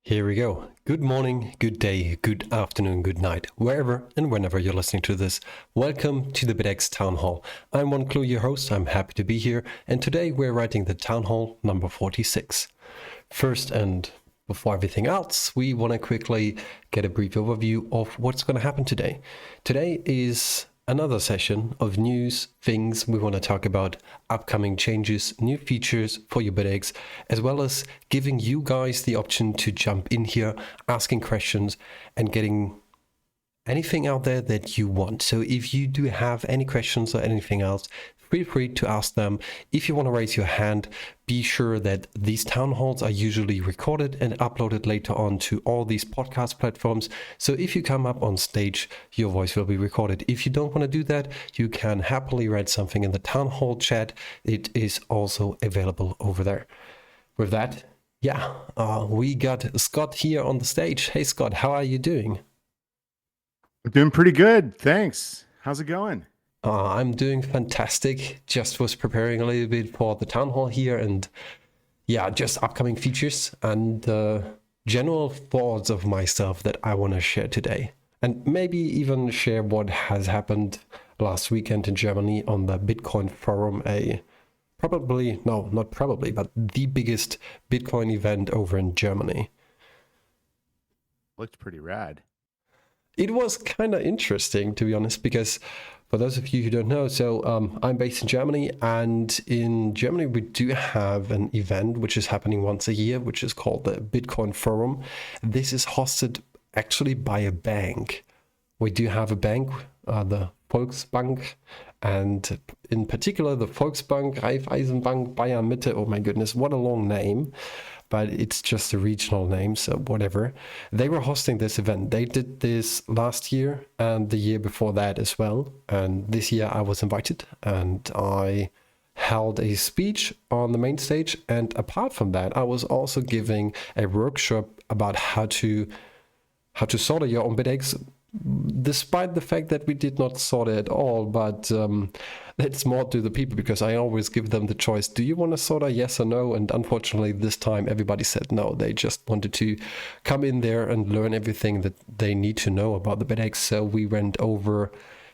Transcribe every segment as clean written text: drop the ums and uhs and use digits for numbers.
Here we go. Good morning, good day, good afternoon, good night, wherever and whenever you're listening to this. Welcome to the Bitaxe Townhall. I'm One Clue, your host. I'm happy to be here, and today we're writing the Townhall number 46. First, and before everything else, we want to quickly get a brief overview of what's going to happen today. Today is another session of news, things we want to talk about, upcoming changes, new features for your Bitaxe, as well as giving you guys the option to jump in here, asking questions, and getting anything out there that you want. So if you do have any questions or anything else, feel free to ask them. If you want to raise your hand, be sure that these town halls are usually recorded and uploaded later on to all these podcast platforms. So if you come up on stage, your voice will be recorded. If you don't want to do that, you can happily write something in the town hall chat. It is also available over there. With that, we got Scott here on the stage. Hey Scott, how are you doing? I'm doing pretty good, thanks. How's it going? I'm doing fantastic. Just was preparing a little bit for the town hall here, and just upcoming features and general thoughts of myself that I want to share today. And maybe even share what has happened last weekend in Germany on the Bitcoin forum, but the biggest Bitcoin event over in Germany. Looked pretty rad. It was kind of interesting, to be honest, because for those of you who don't know, I'm based in Germany, and in Germany we do have an event which is happening once a year, which is called the Bitcoin Forum. This is hosted actually by a bank. We do have a bank, the Volksbank, and in particular the Volksbank, Raiffeisenbank, Bayern Mitte. Oh my goodness, what a long name. But it's just a regional name, so whatever. They were hosting this event. They did this last year and the year before that as well. And this year I was invited and I held a speech on the main stage. And apart from that, I was also giving a workshop about how to solder your own Bitaxe, despite the fact that we did not solder at all. But that's more to the people, because I always give them the choice. Do you want to solder, yes or no? And unfortunately, this time everybody said no. They just wanted to come in there and learn everything that they need to know about the Bitaxe. So we went over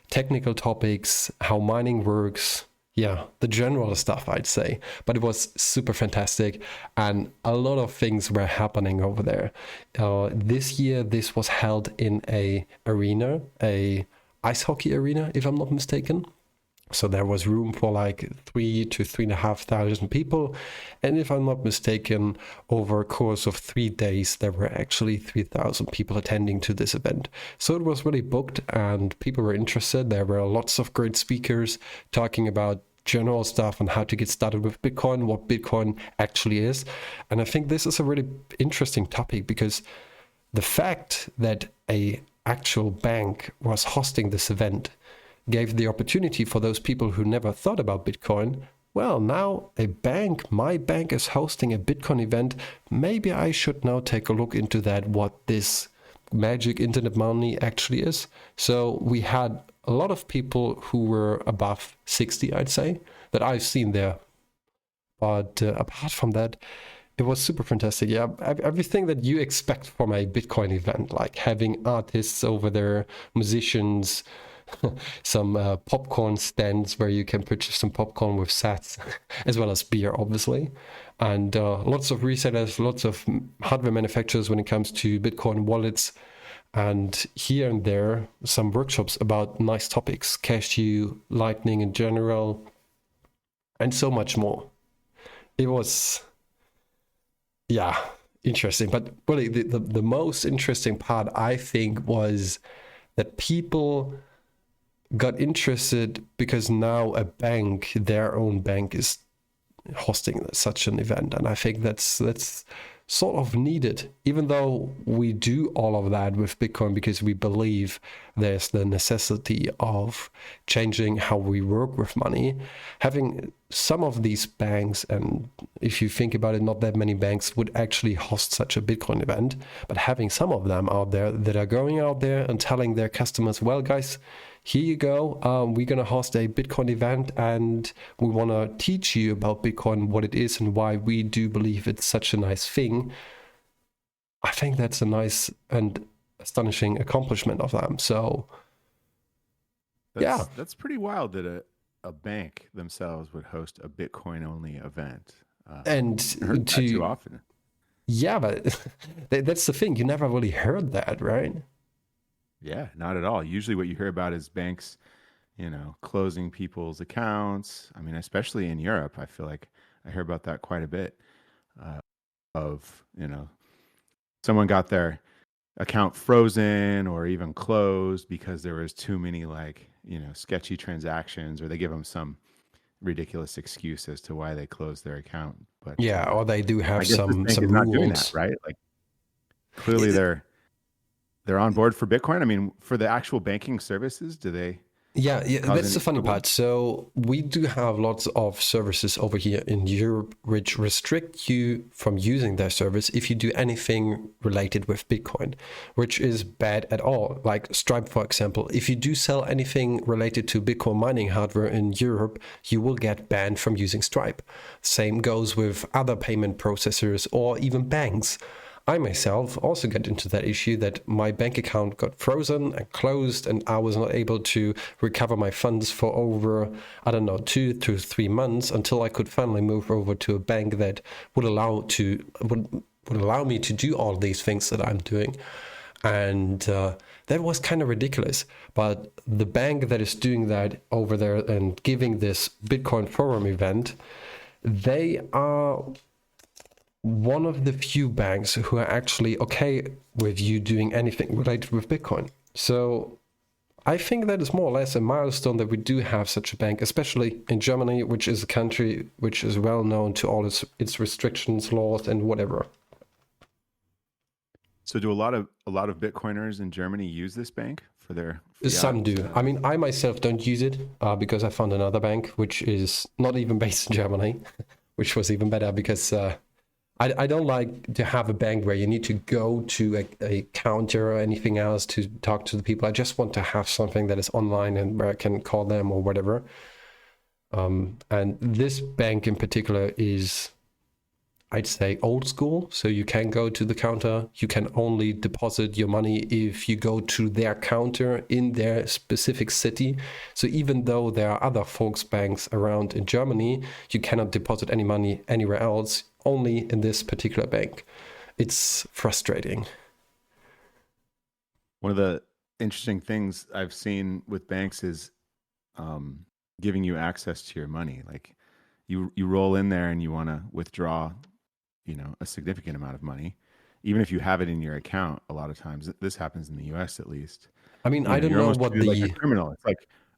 technical topics, how mining works, the general stuff, I'd say. But it was super fantastic, and a lot of things were happening over there. This year, this was held in a ice hockey arena, if I'm not mistaken. So there was room for like 3,000 to 3,500 people. And if I'm not mistaken, over a course of 3 days, there were actually 3,000 people attending to this event. So it was really booked and people were interested. There were lots of great speakers talking about general stuff and how to get started with Bitcoin, what Bitcoin actually is. And I think this is a really interesting topic, because the fact that a actual bank was hosting this event gave the opportunity for those people who never thought about Bitcoin. Well, now my bank is hosting a Bitcoin event. Maybe I should now take a look into that, what this magic internet money actually is. So we had a lot of people who were above 60, I'd say, that I've seen there. But apart from that, it was super fantastic. Yeah, everything that you expect from a Bitcoin event, like having artists over there, musicians, some popcorn stands where you can purchase some popcorn with sats, as well as beer, obviously, and lots of resellers, lots of hardware manufacturers when it comes to Bitcoin wallets, and here and there some workshops about nice topics, cashew, lightning in general, and so much more. It was interesting, but really the most interesting part, I think, was that people got interested because now their own bank is hosting such an event. And I think that's sort of needed, even though we do all of that with Bitcoin because we believe there's the necessity of changing how we work with money. Having some of these banks, and if you think about it, not that many banks would actually host such a Bitcoin event, but having some of them out there that are going out there and telling their customers, well, guys, here you go. We're going to host a Bitcoin event and we want to teach you about Bitcoin, what it is and why we do believe it's such a nice thing. I think that's a nice and astonishing accomplishment of them. So yeah, That's pretty wild that a bank themselves would host a Bitcoin only event. and I heard that too to often. yeah, but that's the thing. You never really heard that, right? Yeah, not at all. Usually what you hear about is banks, closing people's accounts. I mean, especially in Europe, I feel like I hear about that quite a bit of, someone got their account frozen or even closed because there was too many sketchy transactions, or they give them some ridiculous excuse as to why they closed their account. But Yeah, or they do I have guess this bank is some not doing that, rules. right? Like clearly they're on board for Bitcoin. I mean, for the actual banking services, do they Yeah, yeah, cause that's any the funny trouble? part. So we do have lots of services over here in Europe which restrict you from using their service if you do anything related with Bitcoin, which is bad at all. Like Stripe, for example, if you do sell anything related to Bitcoin mining hardware in Europe, you will get banned from using Stripe. Same goes with other payment processors or even banks. I myself also got into that issue that my bank account got frozen and closed, and I was not able to recover my funds for over, I don't know, 2 to 3 months until I could finally move over to a bank that would allow me to do all these things that I'm doing. And that was kind of ridiculous. But the bank that is doing that over there and giving this Bitcoin Forum event, they are one of the few banks who are actually okay with you doing anything related with Bitcoin. So I think that is more or less a milestone that we do have such a bank, especially in Germany, which is a country which is well known to all its restrictions, laws, and whatever. So do a lot of Bitcoiners in Germany use this bank for their fiat? Some do. I mean, I myself don't use it because I found another bank which is not even based in Germany, which was even better because I don't like to have a bank where you need to go to a counter or anything else to talk to the people. I just want to have something that is online and where I can call them or whatever. And this bank in particular is, I'd say, old school. So you can go to the counter. You can only deposit your money if you go to their counter in their specific city. So even though there are other Volksbanks around in Germany, you cannot deposit any money anywhere else, only in this particular bank. It's frustrating. One of the interesting things I've seen with banks is giving you access to your money. Like you roll in there and you want to withdraw, a significant amount of money, even if you have it in your account. A lot of times, this happens in the U.S. at least. I mean, I don't You're know almost what treated like a the, criminal. It's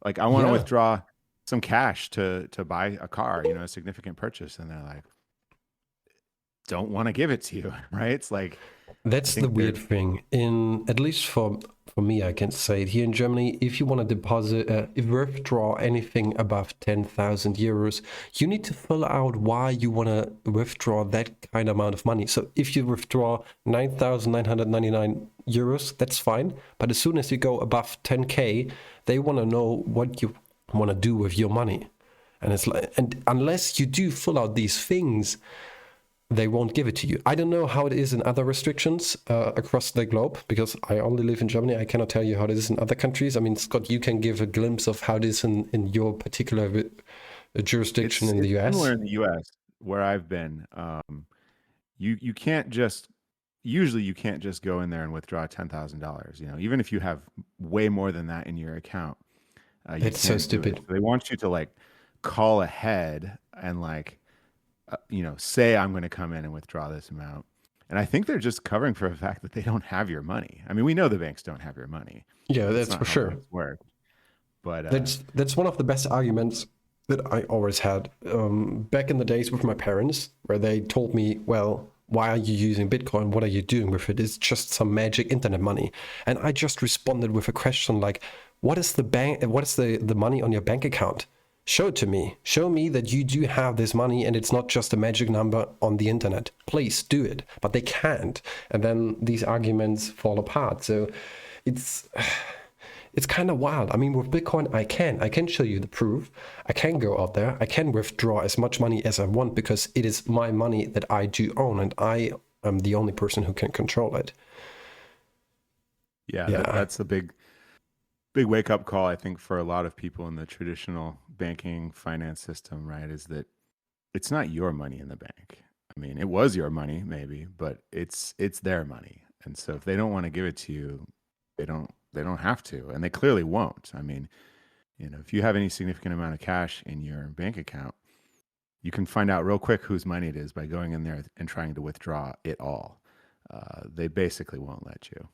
like I want to yeah, withdraw some cash to buy a car, a significant purchase, and they're like, don't want to give it to you, right? It's like I that's the think they're weird thing. In at least for me, I can say it here in Germany, if you want to deposit, if withdraw anything above 10,000 euros, you need to fill out why you want to withdraw that kind of amount of money. So if you withdraw 9,999 euros, that's fine. But as soon as you go above 10K, they want to know what you want to do with your money. And it's like, and unless you do fill out these things, they won't give it to you. I don't know how it is in other restrictions across the globe because I only live in Germany. I cannot tell you how it is in other countries. I mean, Scott, you can give a glimpse of how it is in your particular jurisdiction in the it's similar US. in the U.S. where I've been. You can't just usually you can't just go in there and withdraw $10,000. Even if you have way more than that in your account, you It's so can't do it. stupid. So they want you to call ahead and say I'm going to come in and withdraw this amount. And I think they're just covering for the fact that they don't have your money. I mean, we know the banks don't have your money. Yeah, That's that's not for how sure. banks work. But That's one of the best arguments that I always had back in the days with my parents, where they told me, "Well, why are you using Bitcoin? What are you doing with it? It's just some magic internet money." And I just responded with a question like, "What is the bank? What is the money on your bank account? Show it to me. Show me that you do have this money and it's not just a magic number on the internet. Please do it." But they can't, and then these arguments fall apart. So it's it's kind of wild. I mean, with Bitcoin, I can show you the proof. I can go out there. I can withdraw as much money as I want because it is my money that I do own, and I I'm the only person who can control it. Yeah, Yeah, that's a big wake up call, I think, for a lot of people in the traditional banking finance system, right? Is that it's not your money in the bank. I mean, it was your money maybe, but it's their money. And so if they don't want to give it to you, they don't have to, and they clearly won't. I mean, if you have any significant amount of cash in your bank account, you can find out real quick whose money it is by going in there and trying to withdraw it all. They basically won't let you.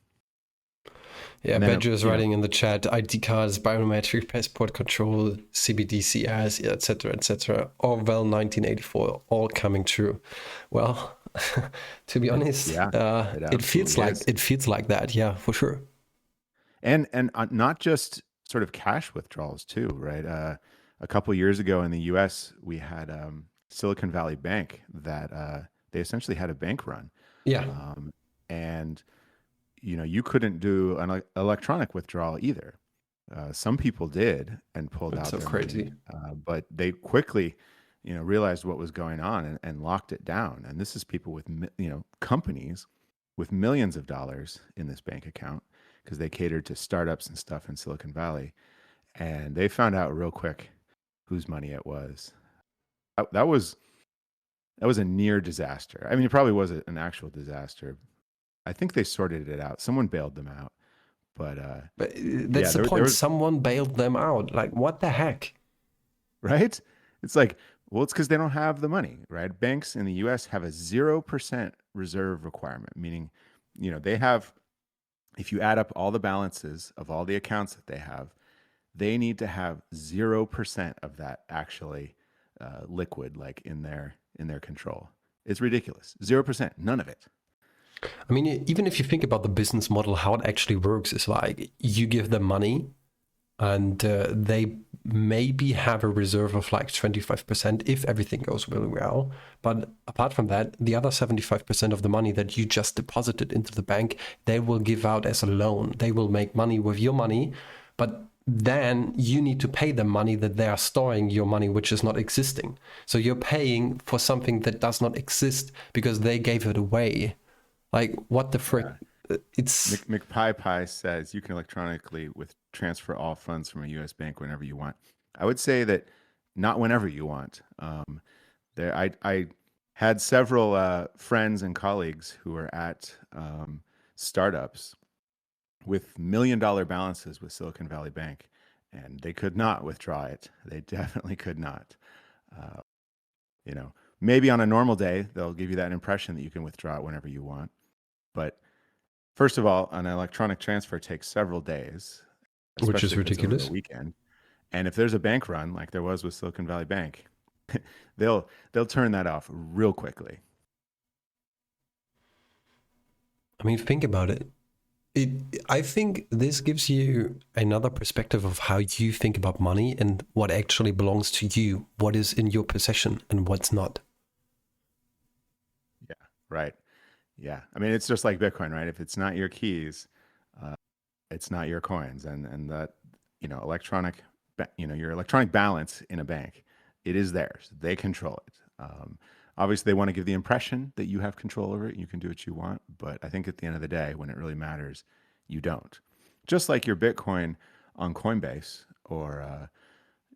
yeah. And then, Badger is writing in the chat: ID cards, biometric passport control, CBDCs, etc., etc. Orwell 1984, all coming true. Well, to be honest, yeah, it it feels absolutely like is. that. Yeah, for sure. And not just sort of cash withdrawals too, right? A couple years ago in the U.S., we had Silicon Valley Bank that they essentially had a bank run, Yeah, and you couldn't do an electronic withdrawal either. Some people did and pulled it's out so their money, crazy. but they quickly, realized what was going on and locked it down. And this is people with, companies with millions of dollars in this bank account because they catered to startups and stuff in Silicon Valley. And they found out real quick whose money it was. That was a near disaster. I mean, it probably was an actual disaster. I think they sorted it out. Someone bailed them out, but But yeah, that's the there point. was Someone bailed them out. Like, what the heck? right. It's like, well, it's because they don't have the money, right? Banks in the U.S. have a 0% reserve requirement, meaning, they have. If you add up all the balances of all the accounts that they have, they need to have 0% of that actually liquid, like in their control. It's ridiculous. 0%, none of it. I mean, even if you think about the business model, how it actually works is like you give them money and they maybe have a reserve of like 25% if everything goes really well. But apart from that, the other 75% of the money that you just deposited into the bank, they will give out as a loan. They will make money with your money, but then you need to pay them money that they are storing your money, which is not existing. So you're paying for something that does not exist because they gave it away. Like, what the frick? Yeah. It's McPie Pie says you can electronically with transfer all funds from a U.S. bank whenever you want. I would say that not whenever you want. I had several friends and colleagues who were at startups with $1 million balances with Silicon Valley Bank, and they could not withdraw it. They definitely could not. Uh, you know, Maybe on a normal day they'll give you that impression that you can withdraw it whenever you want, but first of all, an electronic transfer takes several days, which is especially if it's over the ridiculous. weekend. And if there's a bank run like there was with Silicon Valley Bank, they'll turn that off real quickly. I mean, think about it. I think this gives you another perspective of how you think about money and what actually belongs to you, what is in your possession and what's not. Yeah, right. Yeah, I mean it's just like Bitcoin, right? If it's not your keys, uh, it's not your coins, and that electronic, your electronic balance in a bank, it is theirs. They control it. Obviously, they want to give the impression that you have control over it. You can do what you want, but I think at the end of the day, when it really matters, you don't. Just like your Bitcoin on Coinbase or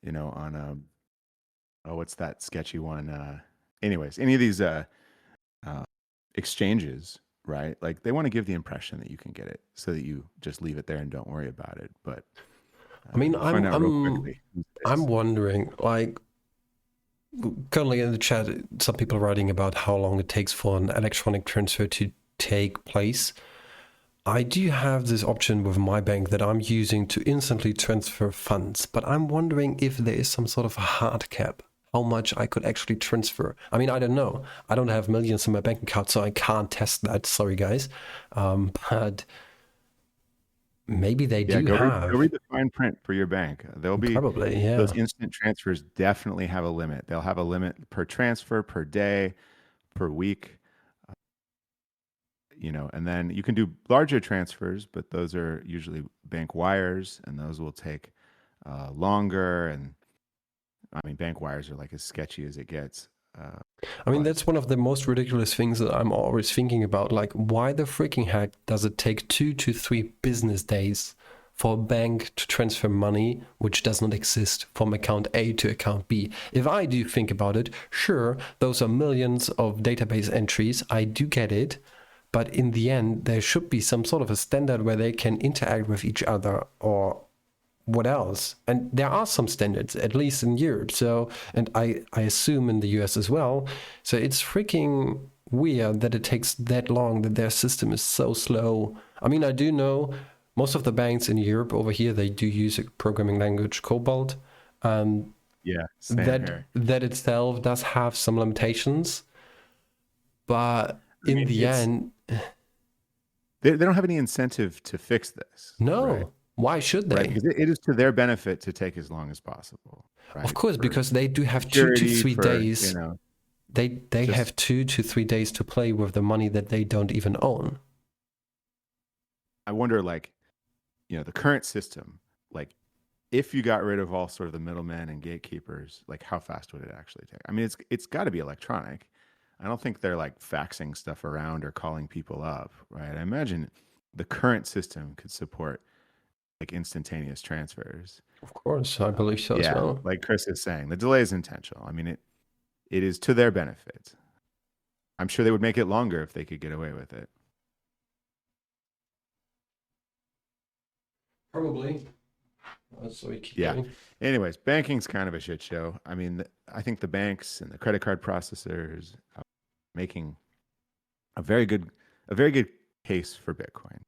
on what's that sketchy one? Anyways, any of these uh, exchanges, right? Like they want to give the impression that you can get it, so that you just leave it there and don't worry about it. But I mean, you find out real quickly who it I'm is. wondering, like, currently in the chat, some people are writing about how long it takes for an electronic transfer to take place. I do have this option with my bank that I'm using to instantly transfer funds, but I'm wondering if there is some sort of a hard cap, how much I could actually transfer. I mean, I don't know. I don't have millions in my bank account, so I can't test that. Sorry, guys. But maybe they Yeah, do go read have. the fine print for your bank. There'll be Probably, those yeah. instant transfers definitely have a limit. They'll have a limit per transfer, per day, per week. And then you can do larger transfers, but those are usually bank wires, and those will take longer. And I mean, bank wires are like as sketchy as it gets. I mean, But that's one of the most ridiculous things that I'm always thinking about. Like, why the freaking heck does it take 2 to 3 business days for a bank to transfer money which does not exist from account A to account B? If I do think about it, sure, those are millions of database entries. I do get it. But in the end, there should be some sort of a standard where they can interact with each other, or what else? And there are some standards, at least in Europe. So, and I assume in the US as well. So it's freaking weird that it takes that long, that their system is so slow. I mean, I do know most of the banks in Europe over here, they do use a programming language Cobalt. Um, yeah, same that here. that itself does have some limitations, but I in mean, the end, they don't have any incentive to fix this, no. right? Why should Right, they? because it is to their benefit to take as long as possible, Of right? course, For because they do have two to security, three for, you days. know, They just have 2 to 3 days to play with the money that they don't even own. I wonder, like, the current system, like, if you got rid of all sort of the middlemen and gatekeepers, like, how fast would it actually take? I mean, it's got to be electronic. I don't think they're like faxing stuff around or calling people up, right? I imagine the current system could support like instantaneous transfers. Of course, I believe so as Yeah, well. like Chris is saying, the delay is intentional. I mean, it is to their benefit. I'm sure they would make it longer if they could get away with it. Probably. So we keep Yeah. going. Anyways, banking's kind of a shit show. I mean, I think the banks and the credit card processors are making a very good case for Bitcoin.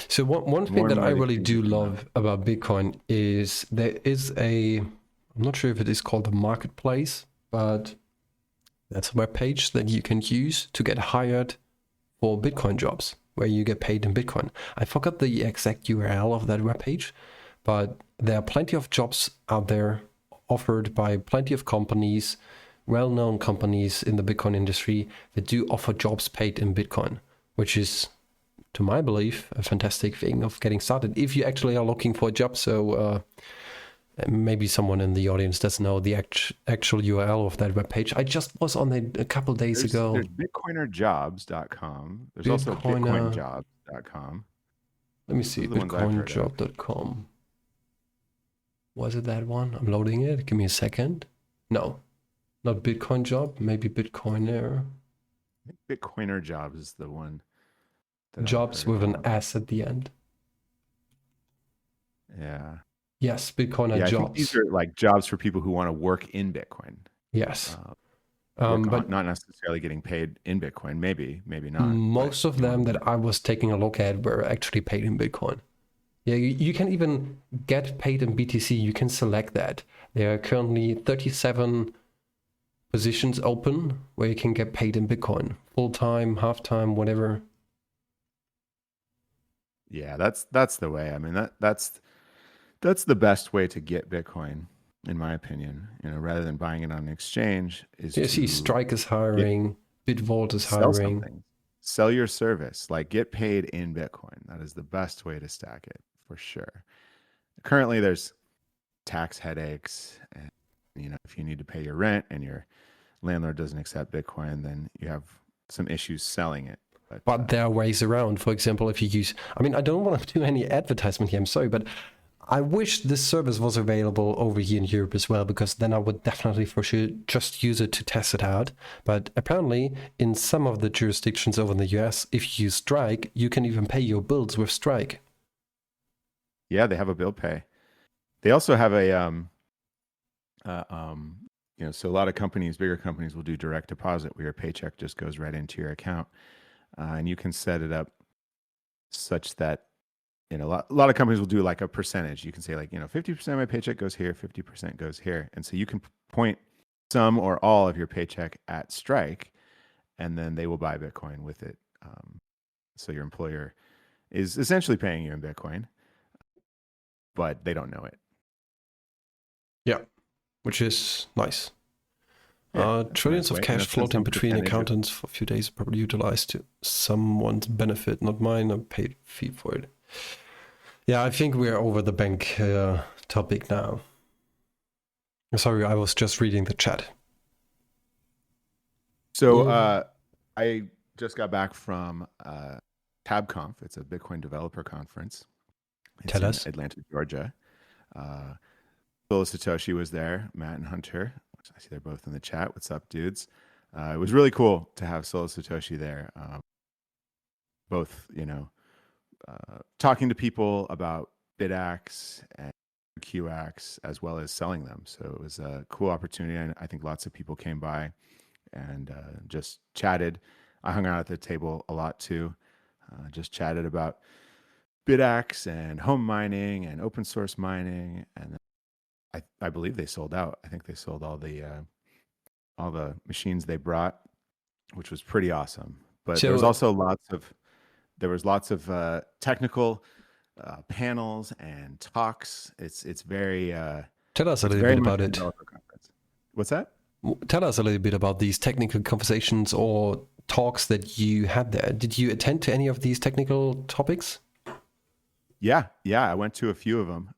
So one thing More and that I more they really seem do to come out. love about Bitcoin is there is I'm not sure if it is called a marketplace, but that's a web page that you can use to get hired for Bitcoin jobs, where you get paid in Bitcoin. I forgot the exact URL of that webpage, but there are plenty of jobs out there offered by plenty of companies, well-known companies in the Bitcoin industry that do offer jobs paid in Bitcoin, which is, to my belief, a fantastic thing of getting started if you actually are looking for a job. So maybe someone in the audience doesn't know the actual URL of that webpage. I just was on it a couple days ago. There's bitcoinerjobs.com. There's also bitcoinjobs.com. Let me see, Those are the ones I've heard of. bitcoinjob.com. Was it that one? I'm loading it. Give me a second. No, not Bitcoin job. Maybe Bitcoiner. I think Bitcoiner Jobs is the one. That Jobs I've heard with an of. S at the end. Yeah. Yes, Bitcoiner Yeah, I jobs. think these are like jobs for people who want to work in Bitcoin. Yes. But not necessarily getting paid in Bitcoin. Maybe not. Most of them that I was taking a look at were actually paid in Bitcoin. Yeah, you can even get paid in BTC. You can select that. There are currently 37 positions open where you can get paid in Bitcoin. Full-time, half-time, whatever. Yeah, that's the way. I mean, that's the best way to get Bitcoin, in my opinion. Rather than buying it on an exchange, is You to see, Strike is hiring, Bitvault is sell hiring. something, sell your service, like get paid in Bitcoin. That is the best way to stack it for sure. Currently, there's tax headaches, and if you need to pay your rent and your landlord doesn't accept Bitcoin, then you have some issues selling it. But there are ways around. For example, if you use, I mean, I don't want to do any advertisement here, I'm sorry, but I wish this service was available over here in Europe as well, because then I would definitely for sure just use it to test it out. But apparently in some of the jurisdictions over in the US, if you use Strike, you can even pay your bills with Strike. Yeah, they have a bill pay. They also have a, so a lot of companies, bigger companies will do direct deposit where your paycheck just goes right into your account. And you can set it up such that, a lot of companies will do like a percentage. You can say like, 50% of my paycheck goes here, 50% goes here. And so you can point some or all of your paycheck at Strike, and then they will buy Bitcoin with it. So your employer is essentially paying you in Bitcoin, but they don't know it. Yeah, which is nice. Yeah, trillions of cash floating between accountants for a few days, probably utilized to someone's benefit, not mine. I paid a fee for it. Yeah, I think we're over the bank topic now. Sorry, I was just reading the chat. So Mm. I just got back from TabConf. It's a Bitcoin developer conference. It's Tell in us. Atlanta, Georgia. Uh, Phil Satoshi was there, Matt and Hunter. I see they're both in the chat. What's up, dudes? It was really cool to have Solo Satoshi there. Both, talking to people about Bitaxe and QX as well as selling them. So it was a cool opportunity. And I think lots of people came by and just chatted. I hung out at the table a lot too, just chatted about Bitaxe and home mining and open source mining. And I believe they sold out. I think they sold all the machines they brought, which was pretty awesome. But there was So also lots of technical panels and talks. tell us a It's little very bit much about a it. developer conference. What's that? Tell us a little bit about these technical conversations or talks that you had there. Did you attend to any of these technical topics? Yeah. I went to a few of them.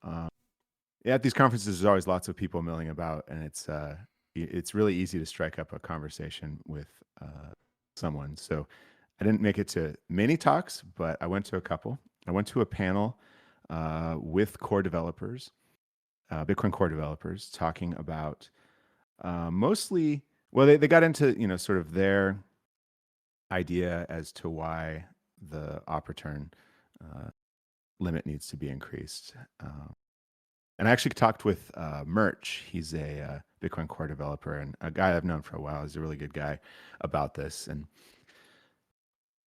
Yeah, at these conferences, there's always lots of people milling about, and it's really easy to strike up a conversation with someone. So I didn't make it to many talks, but I went to a couple. I went to a panel with core developers, Bitcoin core developers, talking about mostly. Well, they got into sort of their idea as to why the op return limit needs to be increased. And I actually talked with Merch. He's a Bitcoin core developer and a guy I've known for a while. He's a really good guy about this. And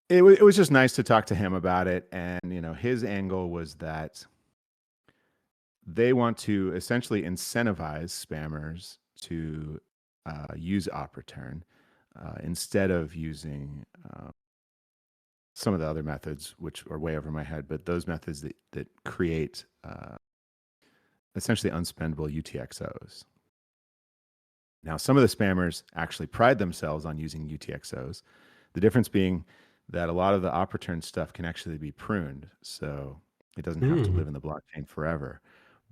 it was just nice to talk to him about it. And, his angle was that they want to essentially incentivize spammers to use op return instead of using some of the other methods, which are way over my head, but those methods that create essentially unspendable UTXOs. Now, some of the spammers actually pride themselves on using UTXOs. The difference being that a lot of the op return stuff can actually be pruned, so it doesn't have to live in the blockchain forever.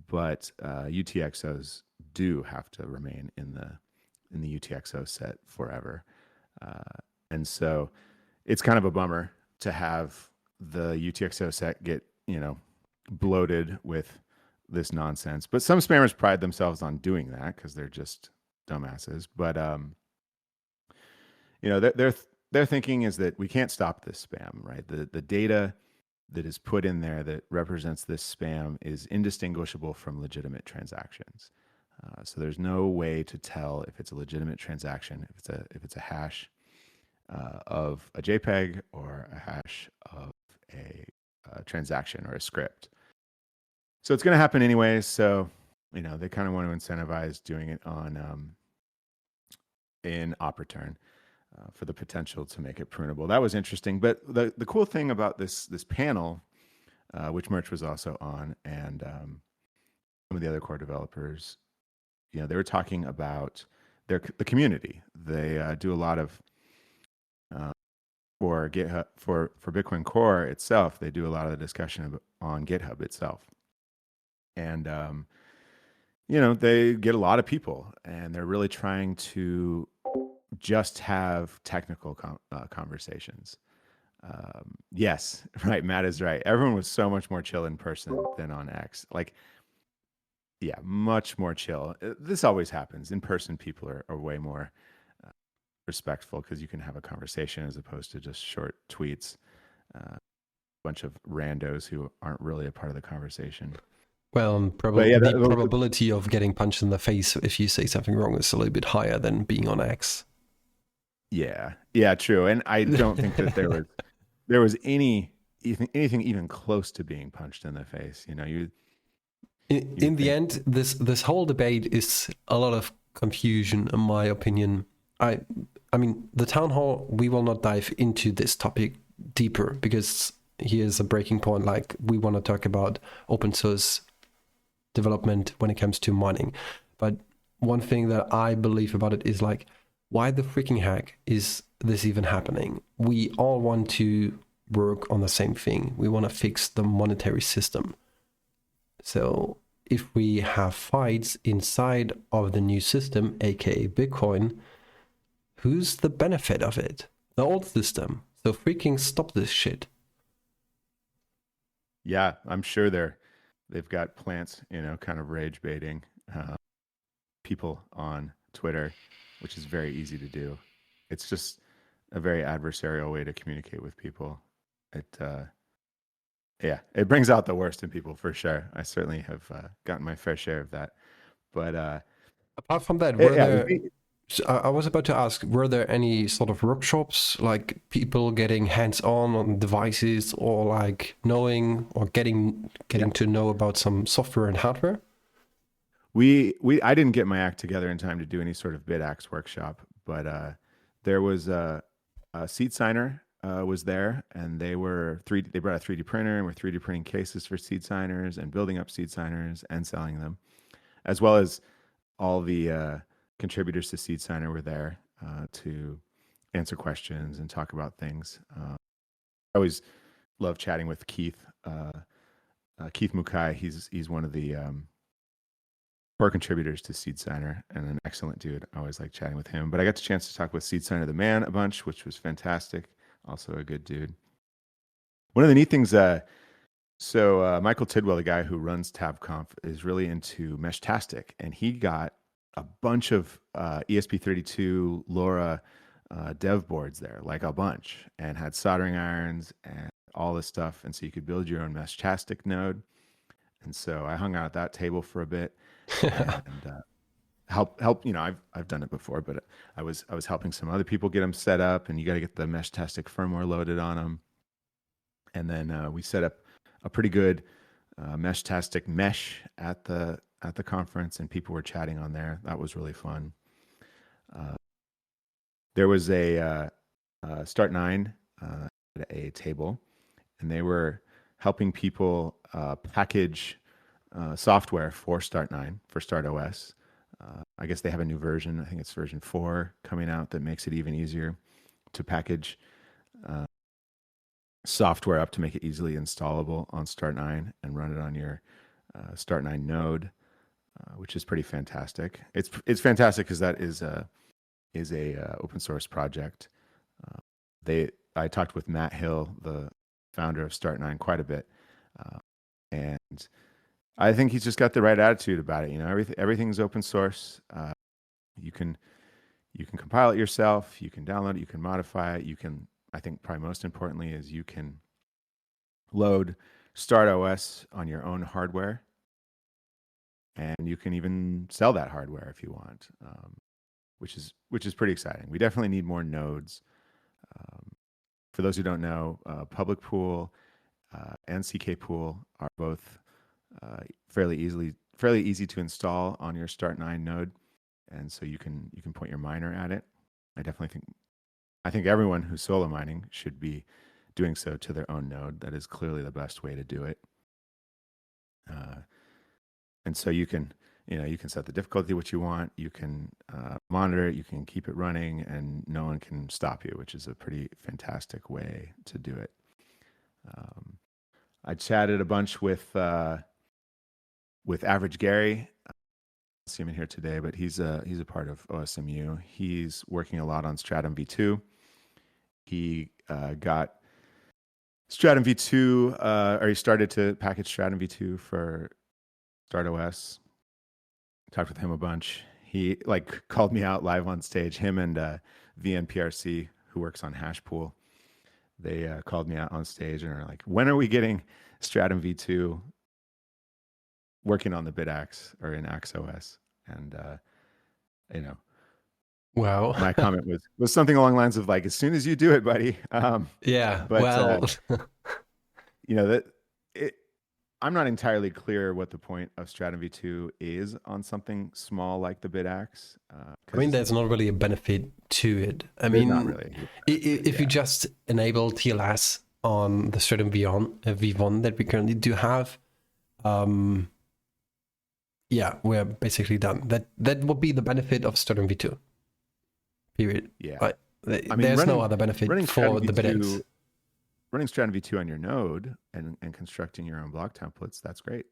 But UTXOs do have to remain in the UTXO set forever, and so it's kind of a bummer to have the UTXO set get bloated with this nonsense. But some spammers pride themselves on doing that because they're just dumbasses. But their thinking is that we can't stop this spam, right? The data that is put in there that represents this spam is indistinguishable from legitimate transactions. So there's no way to tell if it's a legitimate transaction, if it's a hash of a JPEG or a hash of a transaction or a script. So it's going to happen anyways. So, they kind of want to incentivize doing it on in op return for the potential to make it prunable. That was interesting. But the cool thing about this panel, which Merch was also on, and some of the other core developers, they were talking about the community. They do a lot of for GitHub for Bitcoin Core itself. They do a lot of the discussion on GitHub itself. And, they get a lot of people and they're really trying to just have technical conversations. Yes, right. Matt is right. Everyone was so much more chill in person than on X. Yeah, much more chill. This always happens. In person, people are way more respectful because you can have a conversation as opposed to just short tweets. A bunch of randos who aren't really a part of the conversation. Well, the probability of getting punched in the face if you say something wrong is a little bit higher than being on X. Yeah, true. And I don't think that there was anything even close to being punched in the face. In the end, this whole debate is a lot of confusion, in my opinion. I mean, the town hall, we will not dive into this topic deeper because here's a breaking point. Like, we want to talk about open source development when it comes to mining. But one thing that I believe about it is like, why the freaking heck is this even happening? We all want to work on the same thing. We want to fix the monetary system. So if we have fights inside of the new system, aka Bitcoin, who's the benefit of it? The old system. So freaking stop this shit. Yeah, I'm sure they've got plants, kind of rage baiting people on Twitter, which is very easy to do. It's just a very adversarial way to communicate with people. It yeah, it brings out the worst in people for sure. I certainly have gotten my fair share of that. But Apart from that, were yeah, there I was about to ask, were there any sort of workshops, like people getting hands-on devices, or like knowing or getting yeah. to know about some software and hardware? I didn't get my act together in time to do any sort of Bitaxe workshop, but there was a seat signer was there, and they brought a 3D printer and were 3D printing cases for seat signers and building up seat signers and selling them, as well as all the contributors to Seed Signer were there to answer questions and talk about things. I always love chatting with Keith. Keith Mukai, he's one of the core contributors to Seed Signer and an excellent dude. I always like chatting with him. But I got the chance to talk with Seed Signer the man a bunch, which was fantastic. Also a good dude. One of the neat things, Michael Tidwell, the guy who runs TabConf, is really into Meshtastic, and he got a bunch of ESP32 LoRa dev boards there, like a bunch, and had soldering irons and all this stuff. And so you could build your own Meshtastic node. And so I hung out at that table for a bit and help. I've done it before, but I was helping some other people get them set up, and you got to get the Meshtastic firmware loaded on them. And then we set up a pretty good Meshtastic mesh at the conference, and people were chatting on there. That was really fun. There was a Start9 at a table, and they were helping people package software for Start9 for StartOS. I guess they have a new version. I think it's version 4 coming out that makes it even easier to package software up to make it easily installable on Start9 and run it on your Start9 node, which is pretty fantastic. It's fantastic because that is a open source project. I talked with Matt Hill, the founder of Start9, quite a bit, and I think he's just got the right attitude about it. Everything's open source. You can compile it yourself. You can download it. You can modify it. I think probably most importantly is you can load StartOS on your own hardware, and you can even sell that hardware if you want, which is pretty exciting. We definitely need more nodes. For those who don't know, Public Pool and CK Pool are both fairly easy to install on your Start9 node, and so you can point your miner at it. I think everyone who's solo mining should be doing so to their own node. That is clearly the best way to do it. And so you can set the difficulty what you want. You can monitor it. You can keep it running, and no one can stop you, which is a pretty fantastic way to do it. I chatted a bunch with Average Gary. I don't see him in here today, but he's a part of OSMU. He's working a lot on Stratum v2. He got Stratum v2, or he started to package Stratum v2 for StartOS. Talked with him a bunch. He called me out live on stage. Him and VNPRC, who works on Hashpool, they called me out on stage and are like, "When are we getting Stratum v2 working on the Bitaxe or in AxeOS?" And wow, my comment was something along the lines of like, "As soon as you do it, buddy." Yeah, but well, I'm not entirely clear what the point of Stratum v2 is on something small like the Bitaxe. I mean, there's not really a benefit to it. I There's mean, not really. If you just enable TLS on the Stratum V1 that we currently do have, yeah, we're basically done. That would be the benefit of Stratum V2. Period. Yeah. But there's no other benefit for the Bitaxe. Running Stratum v2 on your node and constructing your own block templates, that's great.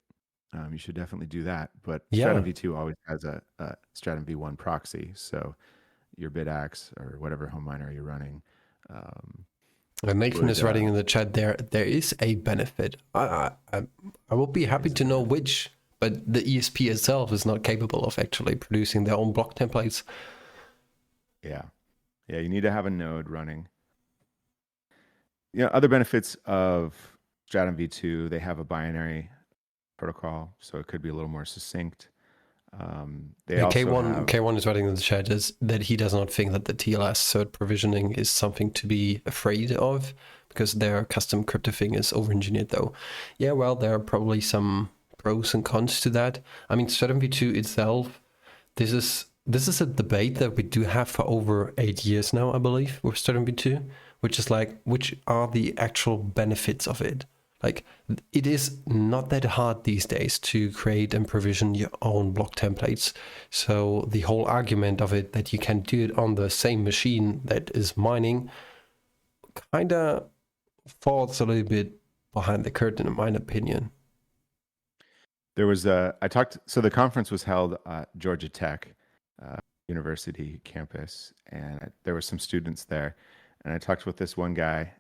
You should definitely do that. But Stratum v2 always has a Stratum v1 proxy. So your Bitaxe or whatever home miner you're running. And Nathan is writing in the chat there is a benefit. I will be happy to know which, but the ESP itself is not capable of actually producing their own block templates. Yeah, you need to have a node running. Other benefits of Stratum v2, they have a binary protocol, so it could be a little more succinct. K1 is writing in the chat that he does not think that the TLS cert provisioning is something to be afraid of because their custom crypto thing is over-engineered though. Yeah, well, there are probably some pros and cons to that. I mean, Stratum v2 itself, this is a debate that we do have for over 8 years now, I believe, with Stratum v2, which is like, which are the actual benefits of it? Like, it is not that hard these days to create and provision your own block templates. So the whole argument of it that you can do it on the same machine that is mining kind of falls a little bit behind the curtain, in my opinion. There was so the conference was held at Georgia Tech University campus, and there were some students there. And I talked with this one guy,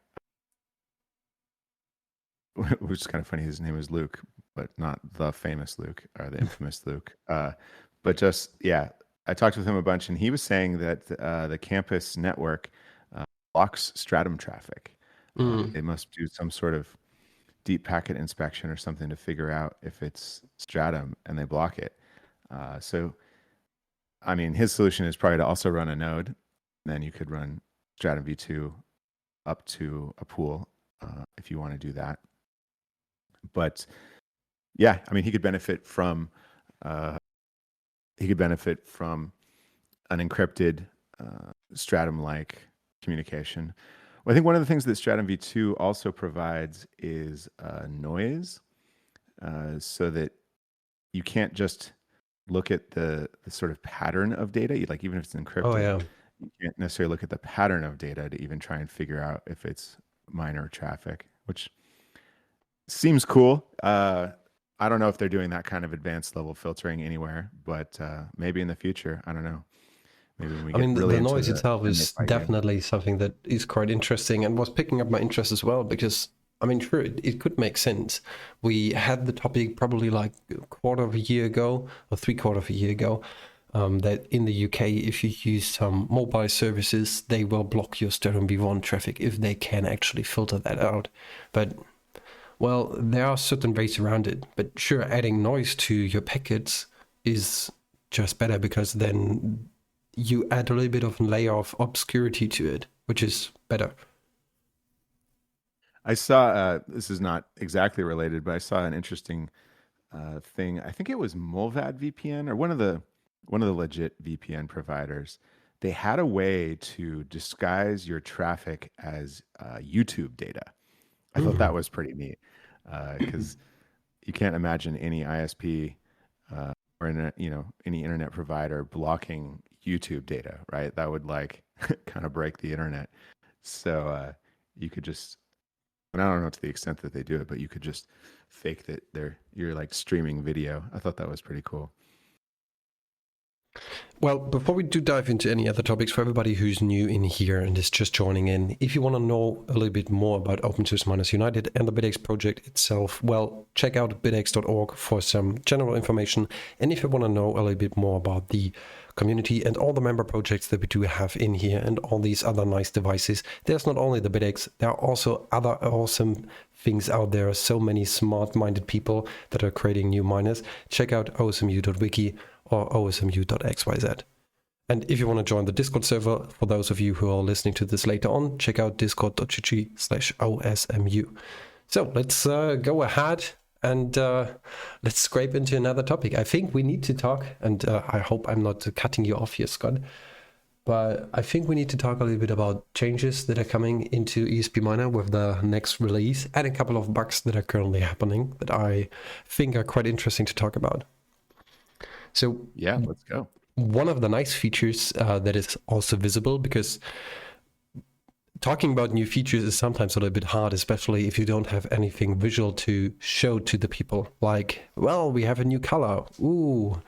which is kind of funny. His name is Luke, but not the famous Luke or the infamous Luke. But just, yeah, I talked with him a bunch, and he was saying that the campus network blocks Stratum traffic. They must do some sort of deep packet inspection or something to figure out if it's Stratum, and they block it. So, I mean, his solution is probably to also run a node. Then you could run Stratum v2 up to a pool if you want to do that. But yeah, I mean, he could benefit from an encrypted Stratum-like communication. Well, I think one of the things that Stratum v2 also provides is noise, so that you can't just look at the sort of pattern of data. Like, even if it's encrypted, you can't necessarily look at the pattern of data to even try and figure out if it's miner traffic, which seems cool. I don't know if they're doing that kind of advanced level filtering anywhere, but maybe in the future. I don't know. Maybe when we get really the noise itself is definitely something that is quite interesting and was picking up my interest as well, because, I mean, sure, it could make sense. We had the topic probably like a quarter of a year ago or 3/4 of a year ago, that in the UK, if you use some mobile services, they will block your Stratum v1 traffic if they can actually filter that out. But, well, there are certain ways around it. But sure, adding noise to your packets is just better, because then you add a little bit of a layer of obscurity to it, which is better. I saw, this is not exactly related, but I saw an interesting thing. I think it was Mulvad VPN or one of the legit VPN providers. They had a way to disguise your traffic as YouTube data. I thought that was pretty neat, because you can't imagine any ISP or any internet provider blocking YouTube data, right? That would like kind of break the internet. So you could just, and I don't know to the extent that they do it, but you could just fake that you're like streaming video. I thought that was pretty cool. Well, before we do dive into any other topics, for everybody who's new in here and is just joining in, if you want to know a little bit more about OpenSUSE Miners United and the Bitaxe project itself, well, check out bitaxe.org for some general information. And if you want to know a little bit more about the community and all the member projects that we do have in here and all these other nice devices, there's not only the Bitaxe, there are also other awesome things out there. So many smart-minded people that are creating new miners. Check out osmu.wiki or osmu.xyz. And if you want to join the Discord server, for those of you who are listening to this later on, check out discord.gg/osmu. So let's go ahead and let's scrape into another topic. I think we need to talk, and I hope I'm not cutting you off here, Scott, but I think we need to talk a little bit about changes that are coming into ESP Miner with the next release, and a couple of bugs that are currently happening that I think are quite interesting to talk about. So yeah, let's go. One of the nice features that is also visible, because talking about new features is sometimes a little bit hard, especially if you don't have anything visual to show to the people. Like, well, we have a new color. Ooh.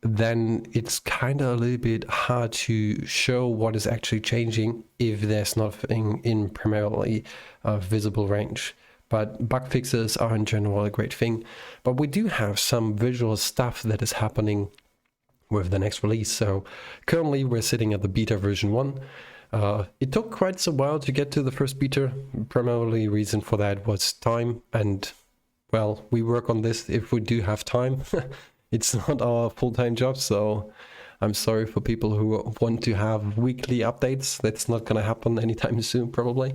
then it's kind of a little bit hard to show what is actually changing if there's nothing in primarily visible range. But bug fixes are in general a great thing. But we do have some visual stuff that is happening with the next release. So currently we're sitting at the beta version 1. It took quite some while to get to the first beta. Primarily reason for that was time, and well, we work on this if we do have time. It's not our full-time job, so I'm sorry for people who want to have weekly updates. That's not going to happen anytime soon, probably.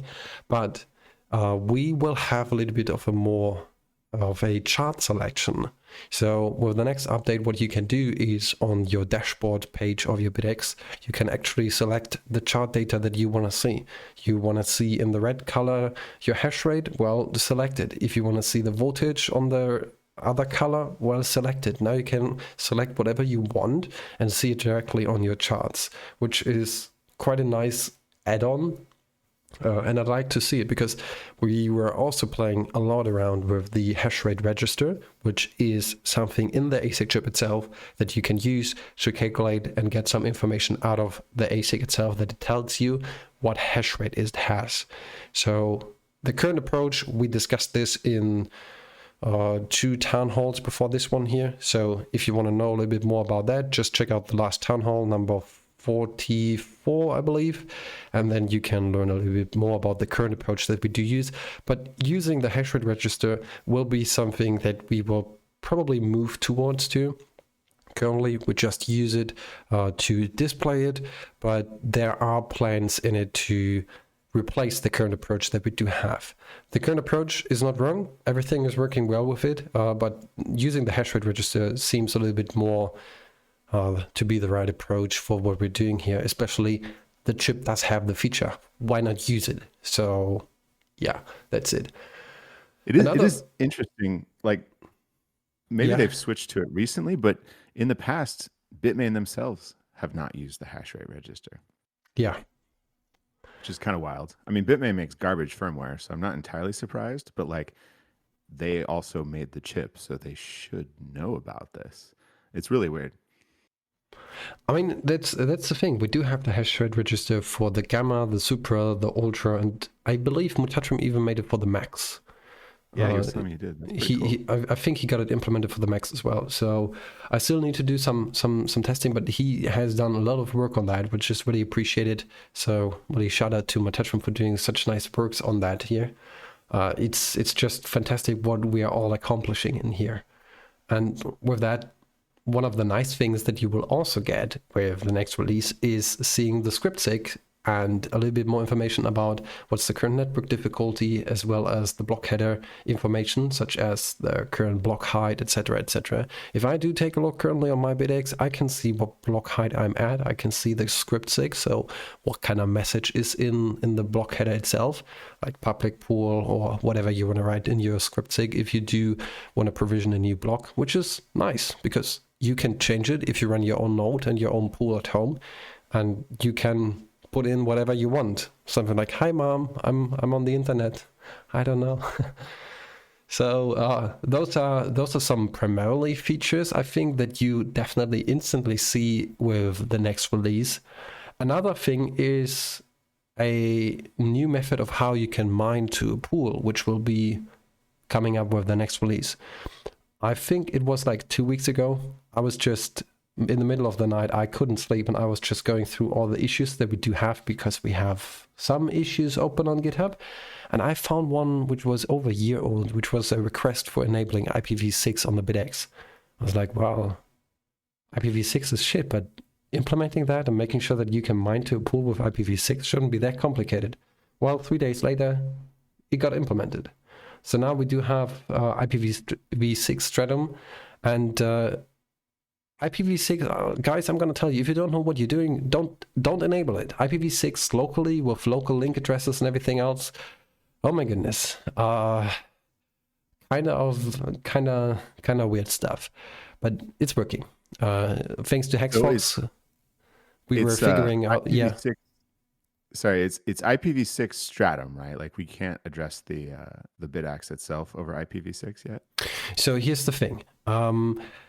But we will have a little bit of a chart selection. So with the next update, what you can do is on your dashboard page of your Bitaxe, you can actually select the chart data that you want to see. You want to see in the red color your hash rate, well, select it. If you want to see the voltage on the other color, well, select it. Now you can select whatever you want and see it directly on your charts, which is quite a nice add-on. And I'd like to see it because we were also playing a lot around with the hash rate register, which is something in the ASIC chip itself that you can use to calculate and get some information out of the ASIC itself that it tells you what hash rate it has. So the current approach, we discussed this in 2 town halls before this one here. So if you want to know a little bit more about that, just check out the last town hall, number 44, I believe, and then you can learn a little bit more about the current approach that we do use. But using the hash rate register will be something that we will probably move towards to. Currently, we just use it to display it, but there are plans in it to replace the current approach that we do have. The current approach is not wrong. Everything is working well with it, but using the hash rate register seems a little bit more to be the right approach for what we're doing here, especially the chip does have the feature. Why not use it? So yeah, that's it. It is interesting. Like maybe they've switched to it recently, but in the past, Bitmain themselves have not used the hash rate register. Yeah. Which is kind of wild. I mean, Bitmain makes garbage firmware, so I'm not entirely surprised, but like they also made the chip, so they should know about this. It's really weird. I mean, that's the thing. We do have the hash rate register for the Gamma, the Supra, the Ultra, and I believe Mutatrum even made it for the Max. Yeah, he was telling me he did. I think he got it implemented for the Max as well. So I still need to do some testing, but he has done a lot of work on that, which is really appreciated. So really shout out to Mutatrum for doing such nice works on that here. It's just fantastic what we are all accomplishing in here. And with that, one of the nice things that you will also get with the next release is seeing the script sig and a little bit more information about what's the current network difficulty, as well as the block header information, such as the current block height, etc., etc. If I do take a look currently on my Bitaxe, I can see what block height I'm at. I can see the script sig, so what kind of message is in the block header itself, like public pool or whatever you want to write in your script sig if you do want to provision a new block, which is nice because you can change it if you run your own node and your own pool at home, and you can put in whatever you want. Something like, "Hi mom, I'm on the internet." I don't know. So those are some primarily features I think that you definitely instantly see with the next release. Another thing is a new method of how you can mine to a pool, which will be coming up with the next release. I think it was like 2 weeks ago. I was just in the middle of the night. I couldn't sleep, and I was just going through all the issues that we do have, because we have some issues open on GitHub. And I found one which was over a year old, which was a request for enabling IPv6 on the Bitaxe. I was like, well, IPv6 is shit, but implementing that and making sure that you can mine to a pool with IPv6 shouldn't be that complicated. Well, 3 days later, it got implemented. So now we do have IPv6 stratum, and IPv6, guys, I'm going to tell you, if you don't know what you're doing, don't enable it. IPv6 locally with local link addresses and everything else. Oh my goodness. Kind of weird stuff, but it's working. Thanks to Hexfox, we were figuring out. IPv6, yeah. Sorry, it's IPv6 stratum, right? Like we can't address the Bitaxe itself over IPv6 yet. So here's the thing.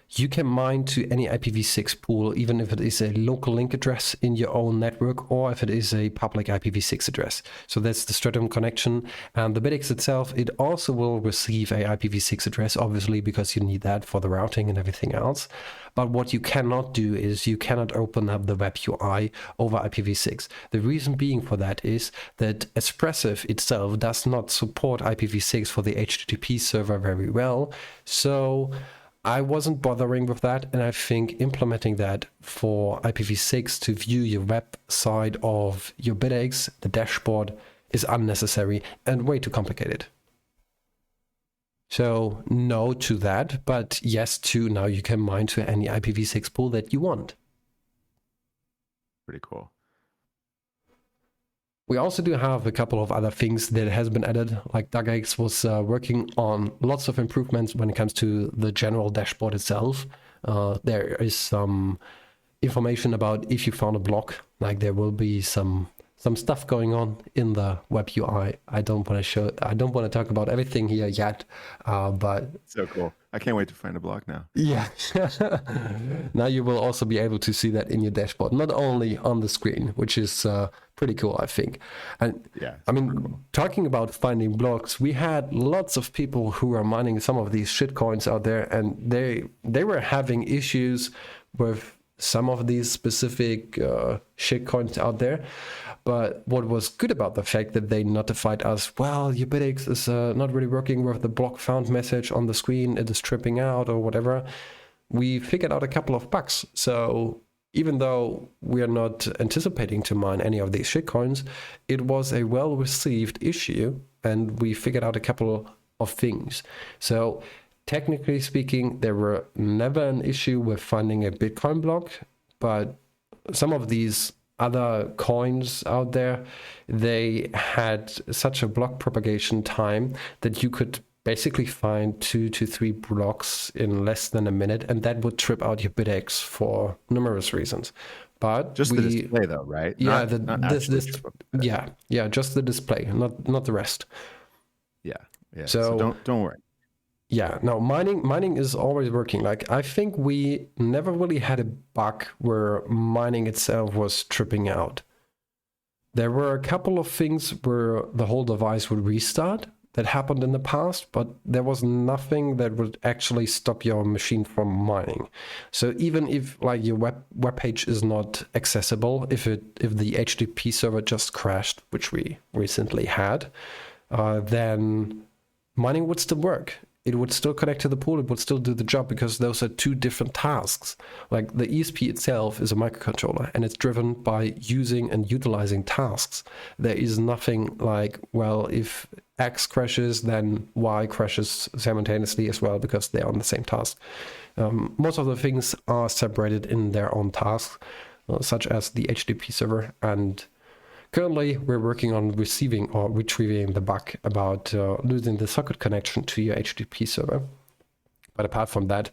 you can mine to any IPv6 pool, even if it is a local link address in your own network or if it is a public IPv6 address. So that's the Stratum connection. And the Bitaxe itself, it also will receive a IPv6 address, obviously, because you need that for the routing and everything else. But what you cannot do is you cannot open up the web UI over IPv6. The reason being for that is that Espressif itself does not support IPv6 for the HTTP server very well. So I wasn't bothering with that, and I think implementing that for IPv6 to view your website of your Bitaxe, the dashboard, is unnecessary and way too complicated. So no to that, but yes to now you can mine to any IPv6 pool that you want. Pretty cool. We also do have a couple of other things that has been added, like Bitaxe was working on lots of improvements when it comes to the general dashboard itself. There is some information about if you found a block, like there will be some stuff going on in the web UI. I don't want to talk about everything here yet, but so cool. I can't wait to find a block now. Yeah. Now you will also be able to see that in your dashboard, not only on the screen, which is pretty cool, I think. And yeah, I mean, cool. Talking about finding blocks, we had lots of people who are mining some of these shitcoins out there, and they were having issues with some of these specific shitcoins out there. But what was good about the fact that they notified us, well, your Bitaxe is not really working with the block found message on the screen, it is tripping out or whatever, we figured out a couple of bugs. So even though we are not anticipating to mine any of these shitcoins, it was a well-received issue, and we figured out a couple of things. So technically speaking, there were never an issue with finding a Bitcoin block, but some of these other coins out there, they had such a block propagation time that you could basically find 2 to 3 blocks in less than a minute, and that would trip out your Bitaxe for numerous reasons. But just the display, though, right? Yeah, just the display, not the rest. Yeah. So don't worry. Yeah, no, mining is always working. Like, I think we never really had a bug where mining itself was tripping out. There were a couple of things where the whole device would restart that happened in the past, but there was nothing that would actually stop your machine from mining. So even if like your web page is not accessible, if the HTTP server just crashed, which we recently had, then mining would still work. It would still connect to the pool, it would still do the job, because those are two different tasks. Like the ESP itself is a microcontroller, and it's driven by using and utilizing tasks. There is nothing like, well, if X crashes, then Y crashes simultaneously as well, because they're on the same task. Most of the things are separated in their own tasks, such as the HTTP server, and currently, we're working on receiving or retrieving the bug about losing the socket connection to your HTTP server. But apart from that,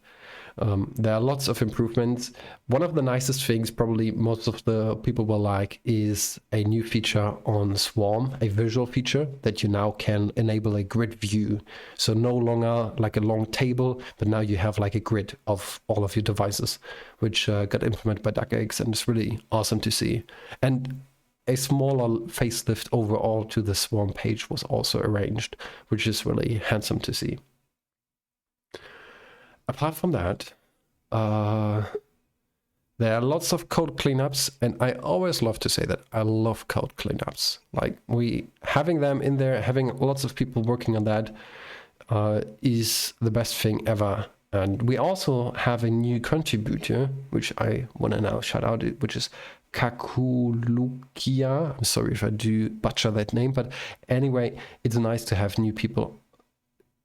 there are lots of improvements. One of the nicest things, probably most of the people will like, is a new feature on Swarm, a visual feature that you now can enable a grid view. So no longer like a long table, but now you have like a grid of all of your devices, which got implemented by Bitaxe, and it's really awesome to see. And a smaller facelift overall to the Swarm page was also arranged, which is really handsome to see. Apart from that, there are lots of code cleanups, and I always love to say that I love code cleanups. Like, having them in there, having lots of people working on that is the best thing ever. And we also have a new contributor, which I want to now shout out, which is Kakulukia. I'm sorry if I do butcher that name, but anyway, it's nice to have new people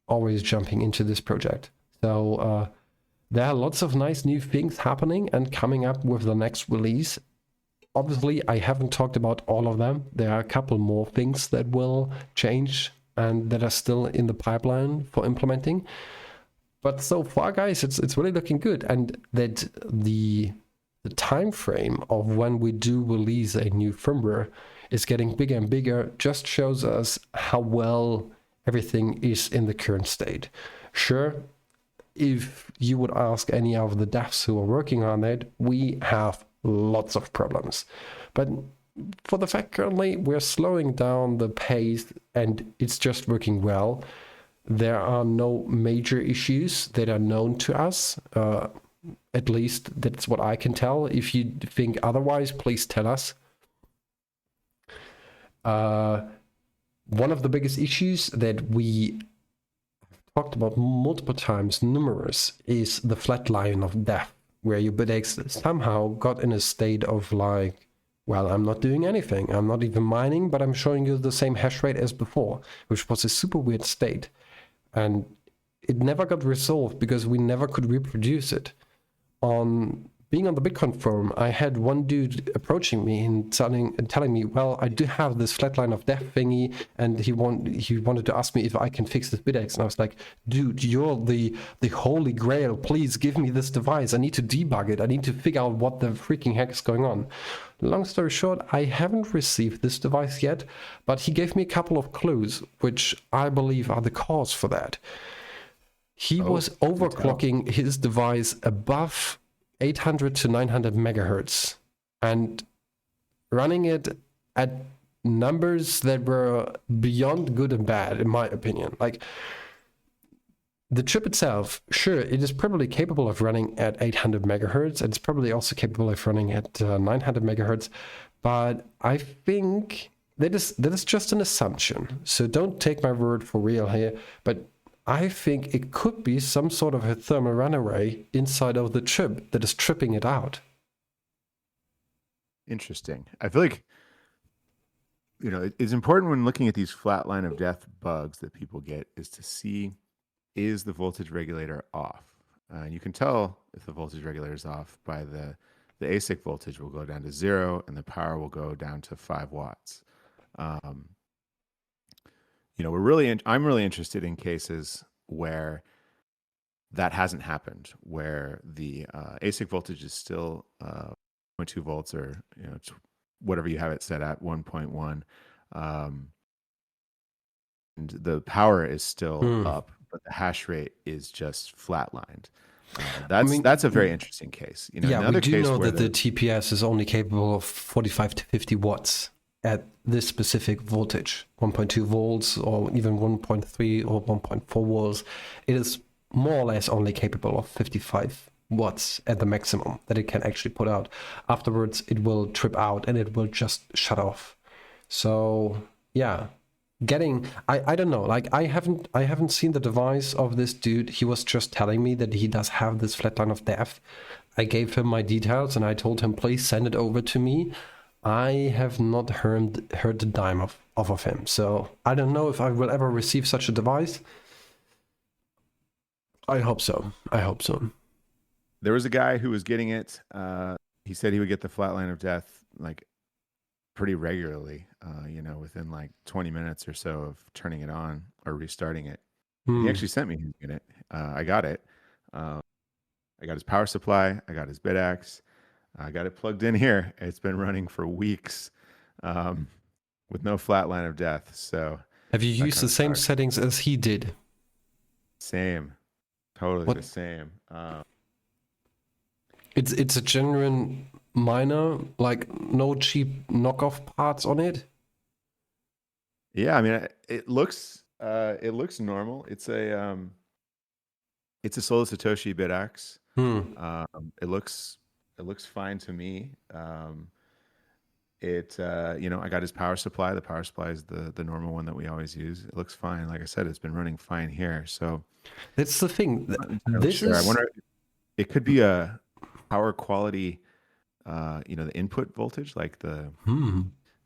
always jumping into this project. So there are lots of nice new things happening and coming up with the next release. Obviously, I haven't talked about all of them. There are a couple more things that will change and that are still in the pipeline for implementing. But so far, guys, it's really looking good, and that the time frame of when we do release a new firmware is getting bigger and bigger just shows us how well everything is in the current state. Sure, if you would ask any of the devs who are working on it, we have lots of problems. But for the fact currently we're slowing down the pace and it's just working well. There are no major issues that are known to us. At least that's what I can tell. If you think otherwise, please tell us. One of the biggest issues that we talked about multiple times, numerous, is the flat line of death, where your Bitaxe somehow got in a state of like, well, I'm not doing anything. I'm not even mining, but I'm showing you the same hash rate as before, which was a super weird state. And it never got resolved because we never could reproduce it. On being on the Bitcoin forum, I had one dude approaching me and telling me, well, I do have this flatline of death thingy, and he wanted to ask me if I can fix this Bitaxe. And I was like, dude, you're the holy grail. Please give me this device. I need to debug it. I need to figure out what the freaking heck is going on. Long story short, I haven't received this device yet, but he gave me a couple of clues, which I believe are the cause for that. He was overclocking his device above 800 to 900 megahertz and running it at numbers that were beyond good and bad, in my opinion. Like, the chip itself, sure, it is probably capable of running at 800 megahertz, and it's probably also capable of running at 900 megahertz, but I think that is just an assumption. So don't take my word for real here, but I think it could be some sort of a thermal runaway inside of the chip that is tripping it out. Interesting. I feel like, it's important when looking at these flat line of death bugs that people get is to see, is the voltage regulator off? And you can tell if the voltage regulator is off by the ASIC voltage will go down to 0 and the power will go down to 5 watts. I'm really interested in cases where that hasn't happened, where the ASIC voltage is still 0.2 volts or whatever you have it set at 1.1, and the power is still up, but the hash rate is just flatlined. That's a very interesting case. We do know that the TPS is only capable of 45 to 50 watts at this specific voltage, 1.2 volts or even 1.3 or 1.4 volts. It is more or less only capable of 55 watts at the maximum that it can actually put out. Afterwards, it will trip out and it will just shut off. So yeah, I don't know, like I haven't seen the device of this dude. He was just telling me that he does have this flatline of death. I gave him my details and I told him, please send it over to me. I have not heard the dime of him, so I don't know if I will ever receive such a device. I hope so. There was a guy who was getting it. He said he would get the flatline of death like pretty regularly, within like 20 minutes or so of turning it on or restarting it. He actually sent me his unit. I got it. I got his power supply. I got his Bitaxe. I got it plugged in here. It's been running for weeks with no flat line of death. So have you used the same settings as he did? Same. Totally the same. It's a genuine miner, like no cheap knockoff parts on it? Yeah, I mean, it looks normal. It's a Solo Satoshi Bitaxe. It looks fine to me. I got his power supply. The power supply is the normal one that we always use. It looks fine. Like I said, it's been running fine here. So that's the thing. I wonder, it could be a power quality, the input voltage, like the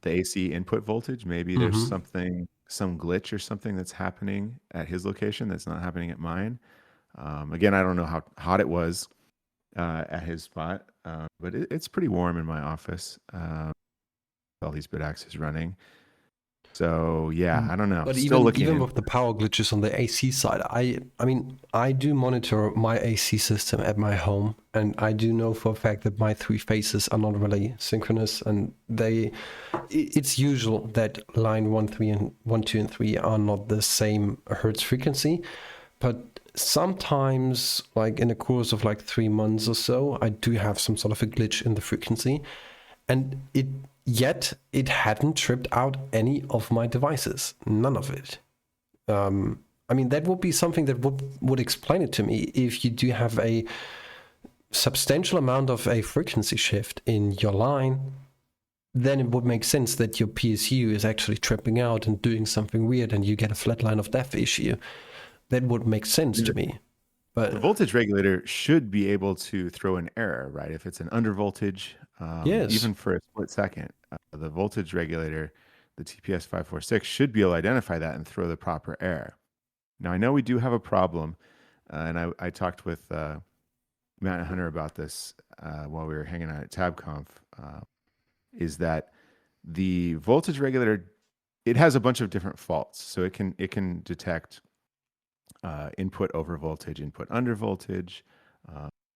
AC input voltage. Maybe there's some glitch or something that's happening at his location that's not happening at mine. Again, I don't know how hot it was at his spot, but it's pretty warm in my office. All these Bitaxes running. So yeah, I don't know. But even with the power glitches on the AC side, I mean, I do monitor my AC system at my home, and I do know for a fact that my 3 phases are not really synchronous, and it's usual that line 1, 2, and 3 are not the same hertz frequency. But sometimes, like in a course of like 3 months or so, I do have some sort of a glitch in the frequency, and it hadn't tripped out any of my devices, none of it. I mean, that would be something that would explain it to me. If you do have a substantial amount of a frequency shift in your line, then it would make sense that your PSU is actually tripping out and doing something weird, and you get a flat line of death issue. That would make sense to me. But the voltage regulator should be able to throw an error, right? If it's an undervoltage, yes, even for a split second, the voltage regulator, the TPS 546, should be able to identify that and throw the proper error. Now, I know we do have a problem, and I talked with Matt and Hunter about this while we were hanging out at TabConf, is that the voltage regulator, it has a bunch of different faults. So it can detect input over voltage, input under voltage,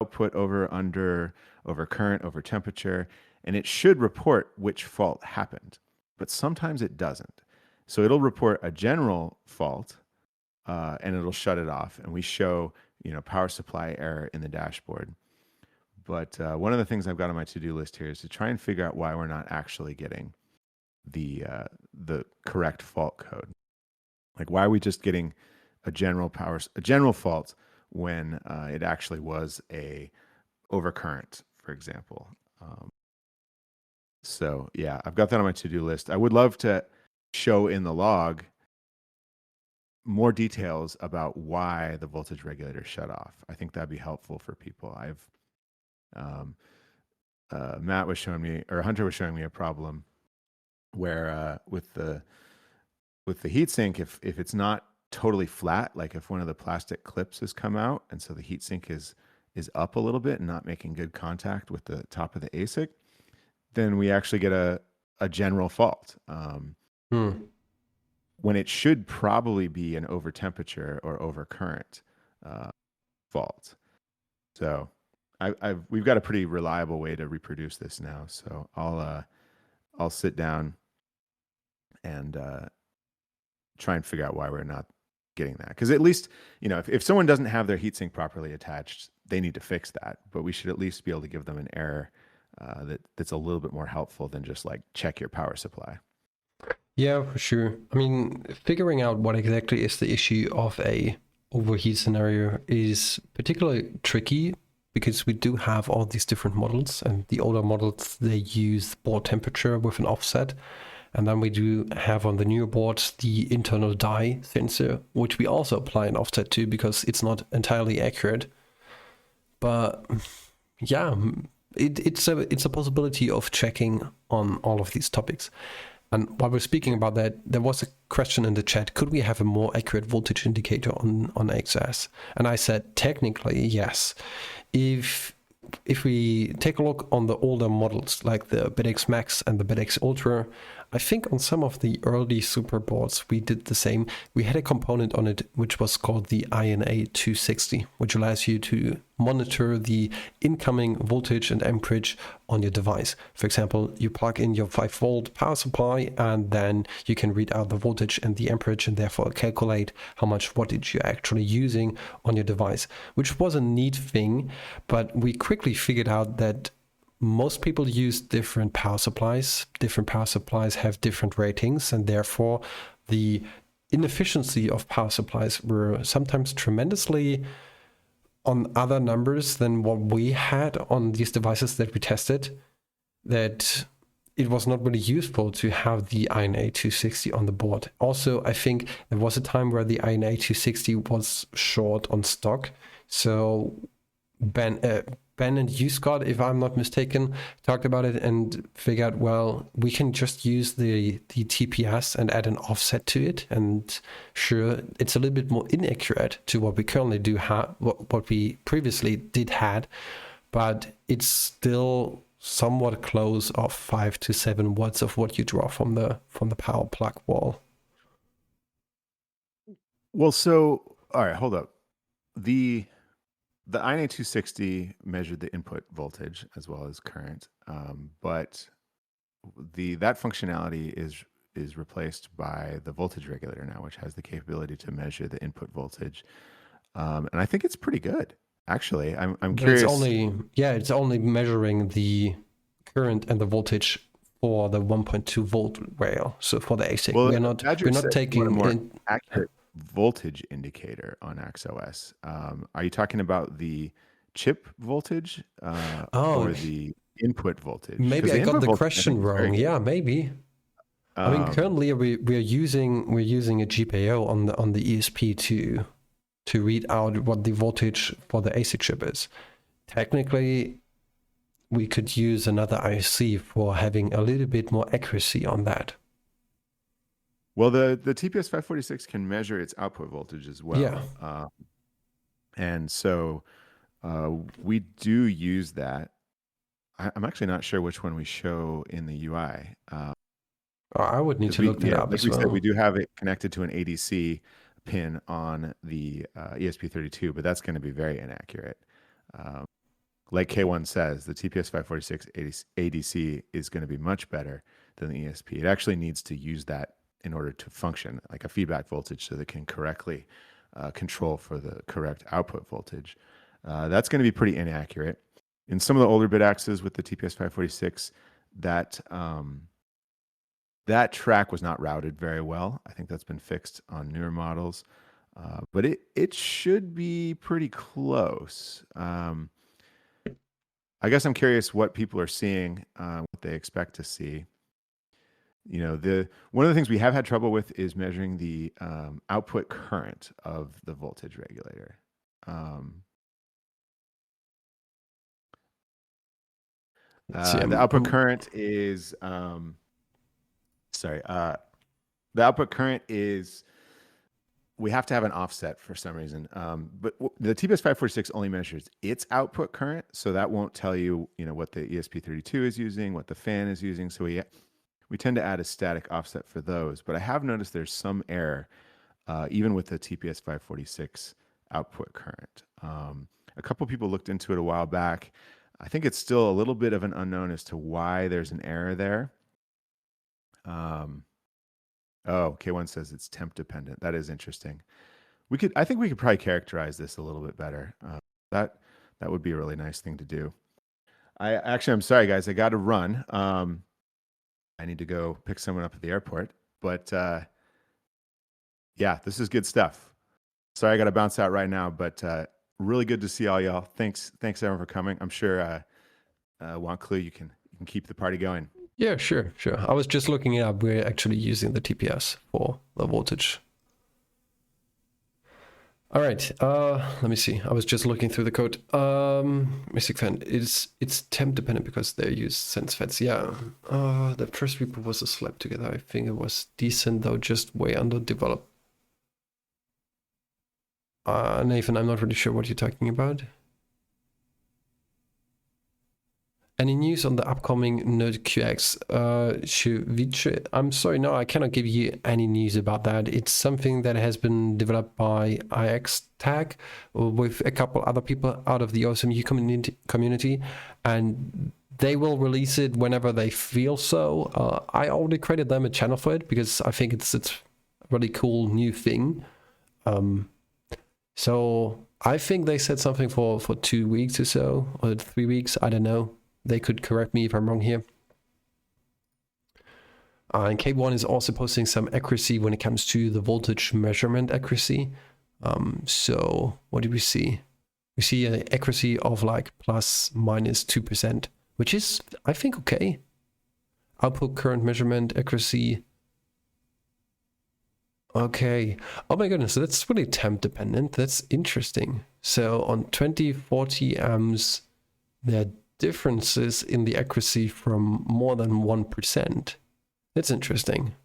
output over under, over current, over temperature, and it should report which fault happened. But sometimes it doesn't. So it'll report a general fault, and it'll shut it off, and we show power supply error in the dashboard. But one of the things I've got on my to-do list here is to try and figure out why we're not actually getting the correct fault code. Like, why are we just getting a general fault when it actually was a overcurrent, for example? So yeah, I've got that on my to-do list. I would love to show in the log more details about why the voltage regulator shut off. I think that'd be helpful for people. Matt was showing me, or Hunter was showing me a problem where with the heatsink, if it's not totally flat, like if one of the plastic clips has come out and so the heatsink is up a little bit and not making good contact with the top of the ASIC, then we actually get a general fault. When it should probably be an over temperature or over current fault. So we've got a pretty reliable way to reproduce this now. So I'll sit down and try and figure out why we're not getting that. Because at least, if someone doesn't have their heatsink properly attached, they need to fix that. But we should at least be able to give them an error that's a little bit more helpful than just like check your power supply. Yeah, for sure. I mean, figuring out what exactly is the issue of a overheat scenario is particularly tricky, because we do have all these different models, and the older models, they use board temperature with an offset. And then we do have on the newer boards the internal die sensor, which we also apply an offset to because it's not entirely accurate. But yeah, it's a possibility of checking on all of these topics. And while we're speaking about that, there was a question in the chat: could we have a more accurate voltage indicator on XS? And I said, technically, yes. If we take a look on the older models, like the Bitaxe Max and the Bitaxe Ultra, I think on some of the early super boards we did the same. We had a component on it which was called the INA 260, which allows you to monitor the incoming voltage and amperage on your device. For example, you plug in your 5-volt power supply, and then you can read out the voltage and the amperage, and therefore calculate how much wattage you're actually using on your device, which was a neat thing. But we quickly figured out that most people use different power supplies. Different power supplies have different ratings, and therefore the inefficiency of power supplies were sometimes tremendously on other numbers than what we had on these devices that we tested, that it was not really useful to have the INA 260 on the board. Also, I think there was a time where the INA 260 was short on stock. So Ben and you, Scott, if I'm not mistaken, talked about it and figured, well, we can just use the TPS and add an offset to it. And sure, it's a little bit more inaccurate to what we currently do have, what we previously did had, but it's still somewhat close of 5 to 7 watts of what you draw from the power plug wall. Well, so all right, hold up. The INA 260 measured the input voltage as well as current, but that functionality is replaced by the voltage regulator now, which has the capability to measure the input voltage. And I think it's pretty good, actually. I'm But curious. it's only measuring the current and the voltage for the 1.2 volt rail. So for the ASIC, Well, we're not Badger said you want a taking more in. accurate voltage indicator on XOS. Are you talking about the chip voltage Oh, or the input voltage? maybe Because I the got input the voltage, I think, question is very wrong. good. Yeah, maybe. I mean, Um, currently we're using a GPIO on the ESP to read out what the voltage for the ASIC chip is. Technically, we could use another IC for having a little bit more accuracy on that. well, the TPS 546 can measure its output voltage as well. Yeah. And so we do use that. I'm actually not sure which one we show in the UI. I would need to look that up Like as we said, well. we do have it connected to an ADC pin on the ESP32, but that's going to be very inaccurate. Like K1 says, the TPS 546 ADC is going to be much better than the ESP. It actually needs to use that in order to function like a feedback voltage so that it can correctly control for the correct output voltage. That's going to be pretty inaccurate. In some of the older Bitaxes with the TPS 546, that track was not routed very well. I think that's been fixed on newer models, but it should be pretty close. I guess I'm curious what people are seeing, what they expect to see. You know, one of the things we have had trouble with is measuring the output current of the voltage regulator. The output current is the output current is, we have to have an offset for some reason. But the TPS 546 only measures its output current, so that won't tell you, what the ESP32 is using, what the fan is using. So we tend to add a static offset for those. But I have noticed there's some error, even with the TPS 546 output current. A couple people looked into it a while back. I think it's still a little bit of an unknown as to why there's an error there. K1 says it's temp dependent. That is interesting. I think we could probably characterize this a little bit better. That would be a really nice thing to do. I'm sorry, guys. I got to run. I need to go pick someone up at the airport. But yeah, this is good stuff. Sorry, I got to bounce out right now. But really good to see all y'all. Thanks everyone for coming. I'm sure Juan Clue, you can keep the party going. Yeah, sure. I was just looking it up. We're actually using the TPS for the voltage. All right. Let me see. I was just looking through the code. Mystic Fan. It's temp dependent because they use sense feds. Yeah. The first repo was a slap together. I think it was decent though, just way underdeveloped. Nathan, I'm not really sure what you're talking about. Any news on the upcoming Node QX? I'm sorry, no, I cannot give you any news about that. It's something that has been developed by IXTag with a couple other people out of the OSMU community, and they will release it whenever they feel so. I already created them a channel for it because I think it's a really cool new thing. So I think they said something for 2 weeks or so, or 3 weeks, I don't know. They could correct me if I'm wrong here. And K1 is also posting some accuracy when it comes to the voltage measurement accuracy. So what do we see? We see an accuracy of like plus minus 2%, which is, I think, okay. Output current measurement accuracy. Okay. Oh my goodness, that's really temp dependent. That's interesting. So on 2040 amps, there are differences in the accuracy from more than 1%. That's interesting.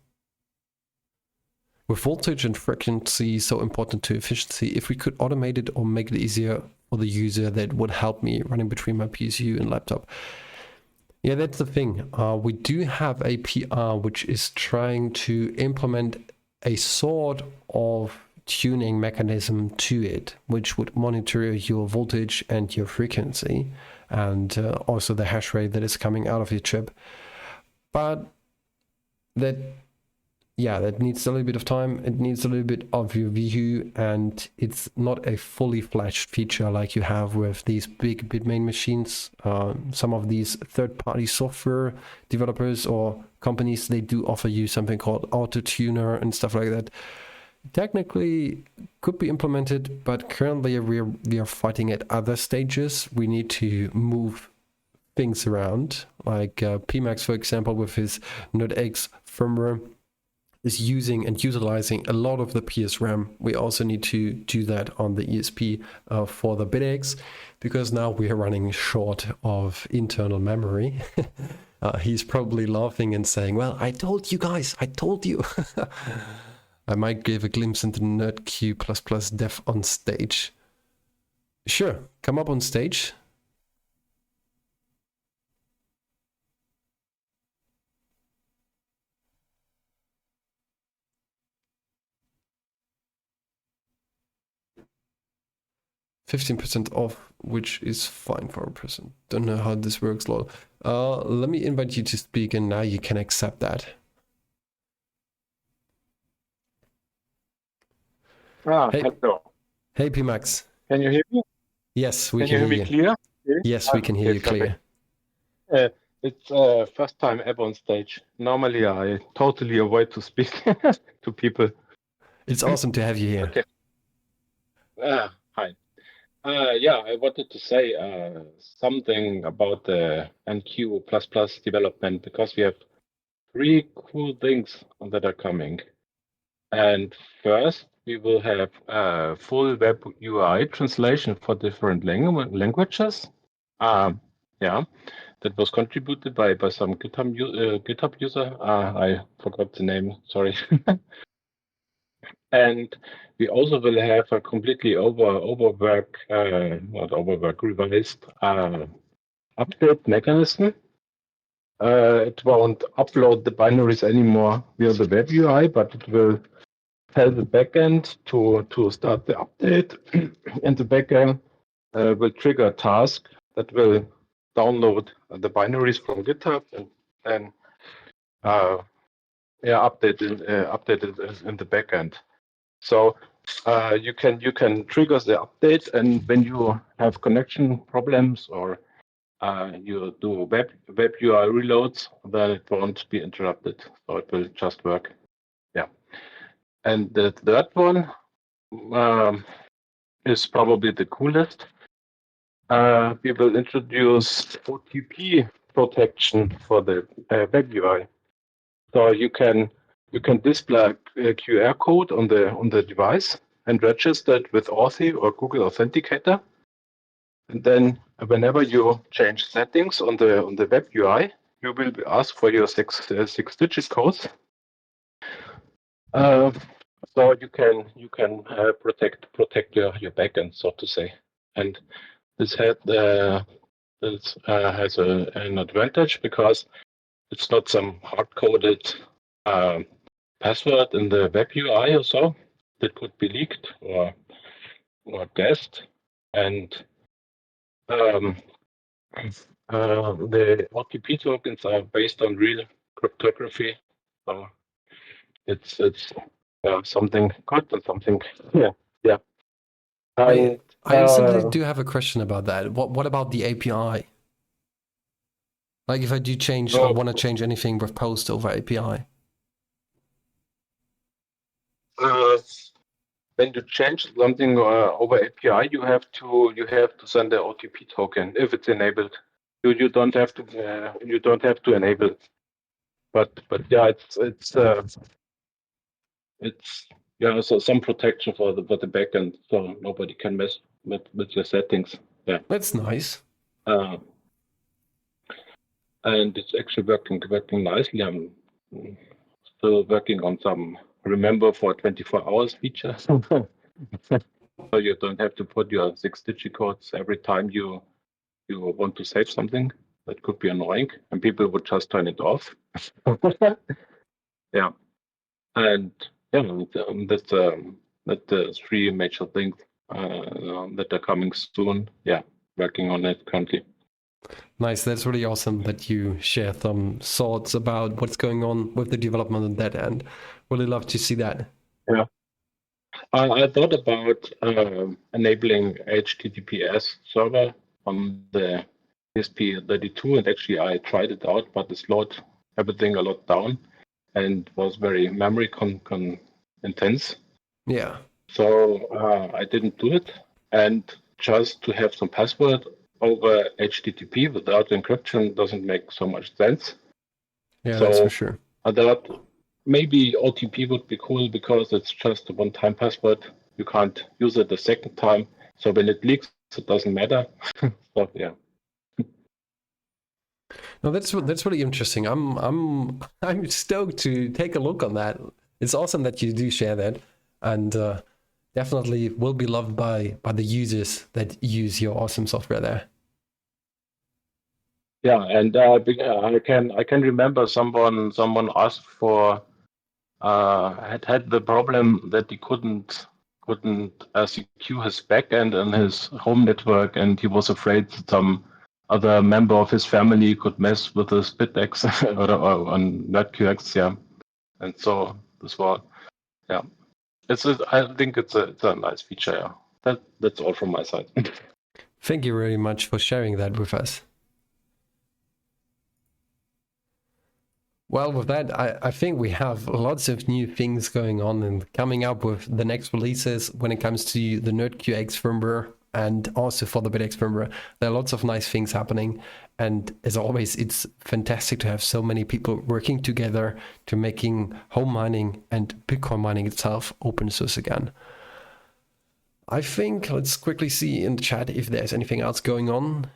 With voltage and frequency so important to efficiency, if we could automate it or make it easier for the user, that would help me running between my PSU and laptop. Yeah, that's the thing. We do have a PR which is trying to implement a sort of tuning mechanism to it, which would monitor your voltage and your frequency, and also the hash rate that is coming out of your chip. But that yeah, that needs a little bit of time. It needs a little bit of review, and it's not a fully fledged feature like you have with these big Bitmain machines. Some of these third-party software developers or companies, they do offer you something called auto tuner and stuff like that. Technically could be implemented, but currently we are fighting at other stages. We need to move things around, like Pmax, for example, with his NodeX firmware is using and utilizing a lot of the PSRAM. We also need to do that on the ESP for the Bitaxe, because now we are running short of internal memory. He's probably laughing and saying, well, I told you guys, I told you. I might give a glimpse into NerdQ++ dev on stage. Sure, come up on stage. %15 off, which is fine for a person. Don't know how this works, lol. Let me invite you to speak, and now you can accept that. Hey. Hello. Hey, Pmax. Can you hear me? Yes, we can you hear me clear? Yes, we can hear you clear. It's first time ever on stage. Normally, I totally avoid to speak to people. It's awesome to have you here. Okay. Hi. Yeah, I wanted to say something about the NQ++ development, because we have 3 cool things that are coming. And first, we will have full web UI translation for different languages. Yeah, that was contributed by some GitHub user. I forgot the name, sorry. And we also will have a completely revised update mechanism. It won't upload the binaries anymore via the web UI, but it will tell the backend to start the update, and the backend will trigger a task that will download the binaries from GitHub and update it in the backend. So you can trigger the update, and when you have connection problems or you do web UI reloads, then it won't be interrupted. So it will just work. Yeah. And the third one is probably the coolest. We will introduce OTP protection for the web UI. So you can display a QR code on the device and register it with Authy or Google Authenticator. And then whenever you change settings on the web UI, you will be asked for your six-digit codes. So you can protect your backend, so to say. And this has an advantage, because it's not some hard-coded password in the web UI or so that could be leaked or guessed. And the OTP tokens are based on real cryptography, so it's something good and something yeah. I simply do have a question about that. What about the API? Like if I do change or want to change anything with post over API? When you change something over API, you have to send the OTP token if it's enabled. You don't have to enable it. But yeah, it's so some protection for the backend, so nobody can mess with your settings. Yeah, that's nice. And it's actually working nicely. I'm still working on some remember for 24 hours feature. So you don't have to put your 6-digit codes every time you want to save something. That could be annoying, and people would just turn it off. Yeah, and that's the 3 major things that are coming soon. Yeah, working on it currently. Nice. That's really awesome that you share some thoughts about what's going on with the development on that end. Really love to see that. Yeah. I thought about enabling HTTPS server on the ESP32, and actually I tried it out, but it slowed everything a lot down and was very memory intense. Yeah. So I didn't do it. And just to have some password over HTTP without encryption doesn't make so much sense. Yeah, So that's for sure. I thought maybe OTP would be cool because it's just a one-time password. You can't use it a second time. So when it leaks, it doesn't matter. So yeah. No, that's really interesting. I'm stoked to take a look on that. It's awesome that you do share that, and definitely will be loved by the users that use your awesome software there. Yeah, and I can remember someone asked for had the problem that he couldn't secure his backend and his home network, and he was afraid that some other member of his family could mess with his Bitaxe or on NetQX, yeah. And so this was, yeah, I think it's a nice feature. Yeah, that's all from my side. Thank you very much for sharing that with us. Well, with that, I think we have lots of new things going on and coming up with the next releases when it comes to the NerdQX firmware and also for the Bitaxe firmware. There are lots of nice things happening. And as always, it's fantastic to have so many people working together to making home mining and Bitcoin mining itself open source again. I think let's quickly see in the chat if there's anything else going on.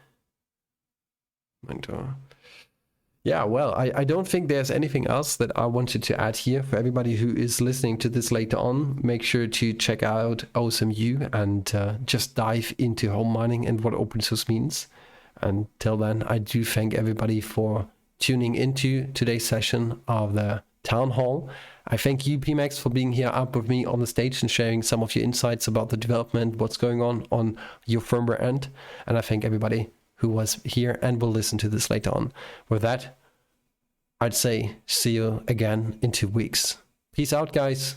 Yeah, well, I don't think there's anything else that I wanted to add here. For everybody who is listening to this later on, make sure to check out OSMU and just dive into home mining and what open source means. Until then, I do thank everybody for tuning into today's session of the Town Hall. I thank you, PMax, for being here up with me on the stage and sharing some of your insights about the development, what's going on your firmware end. And I thank everybody who was here and will listen to this later on. With that, I'd say see you again in 2 weeks. Peace out, guys.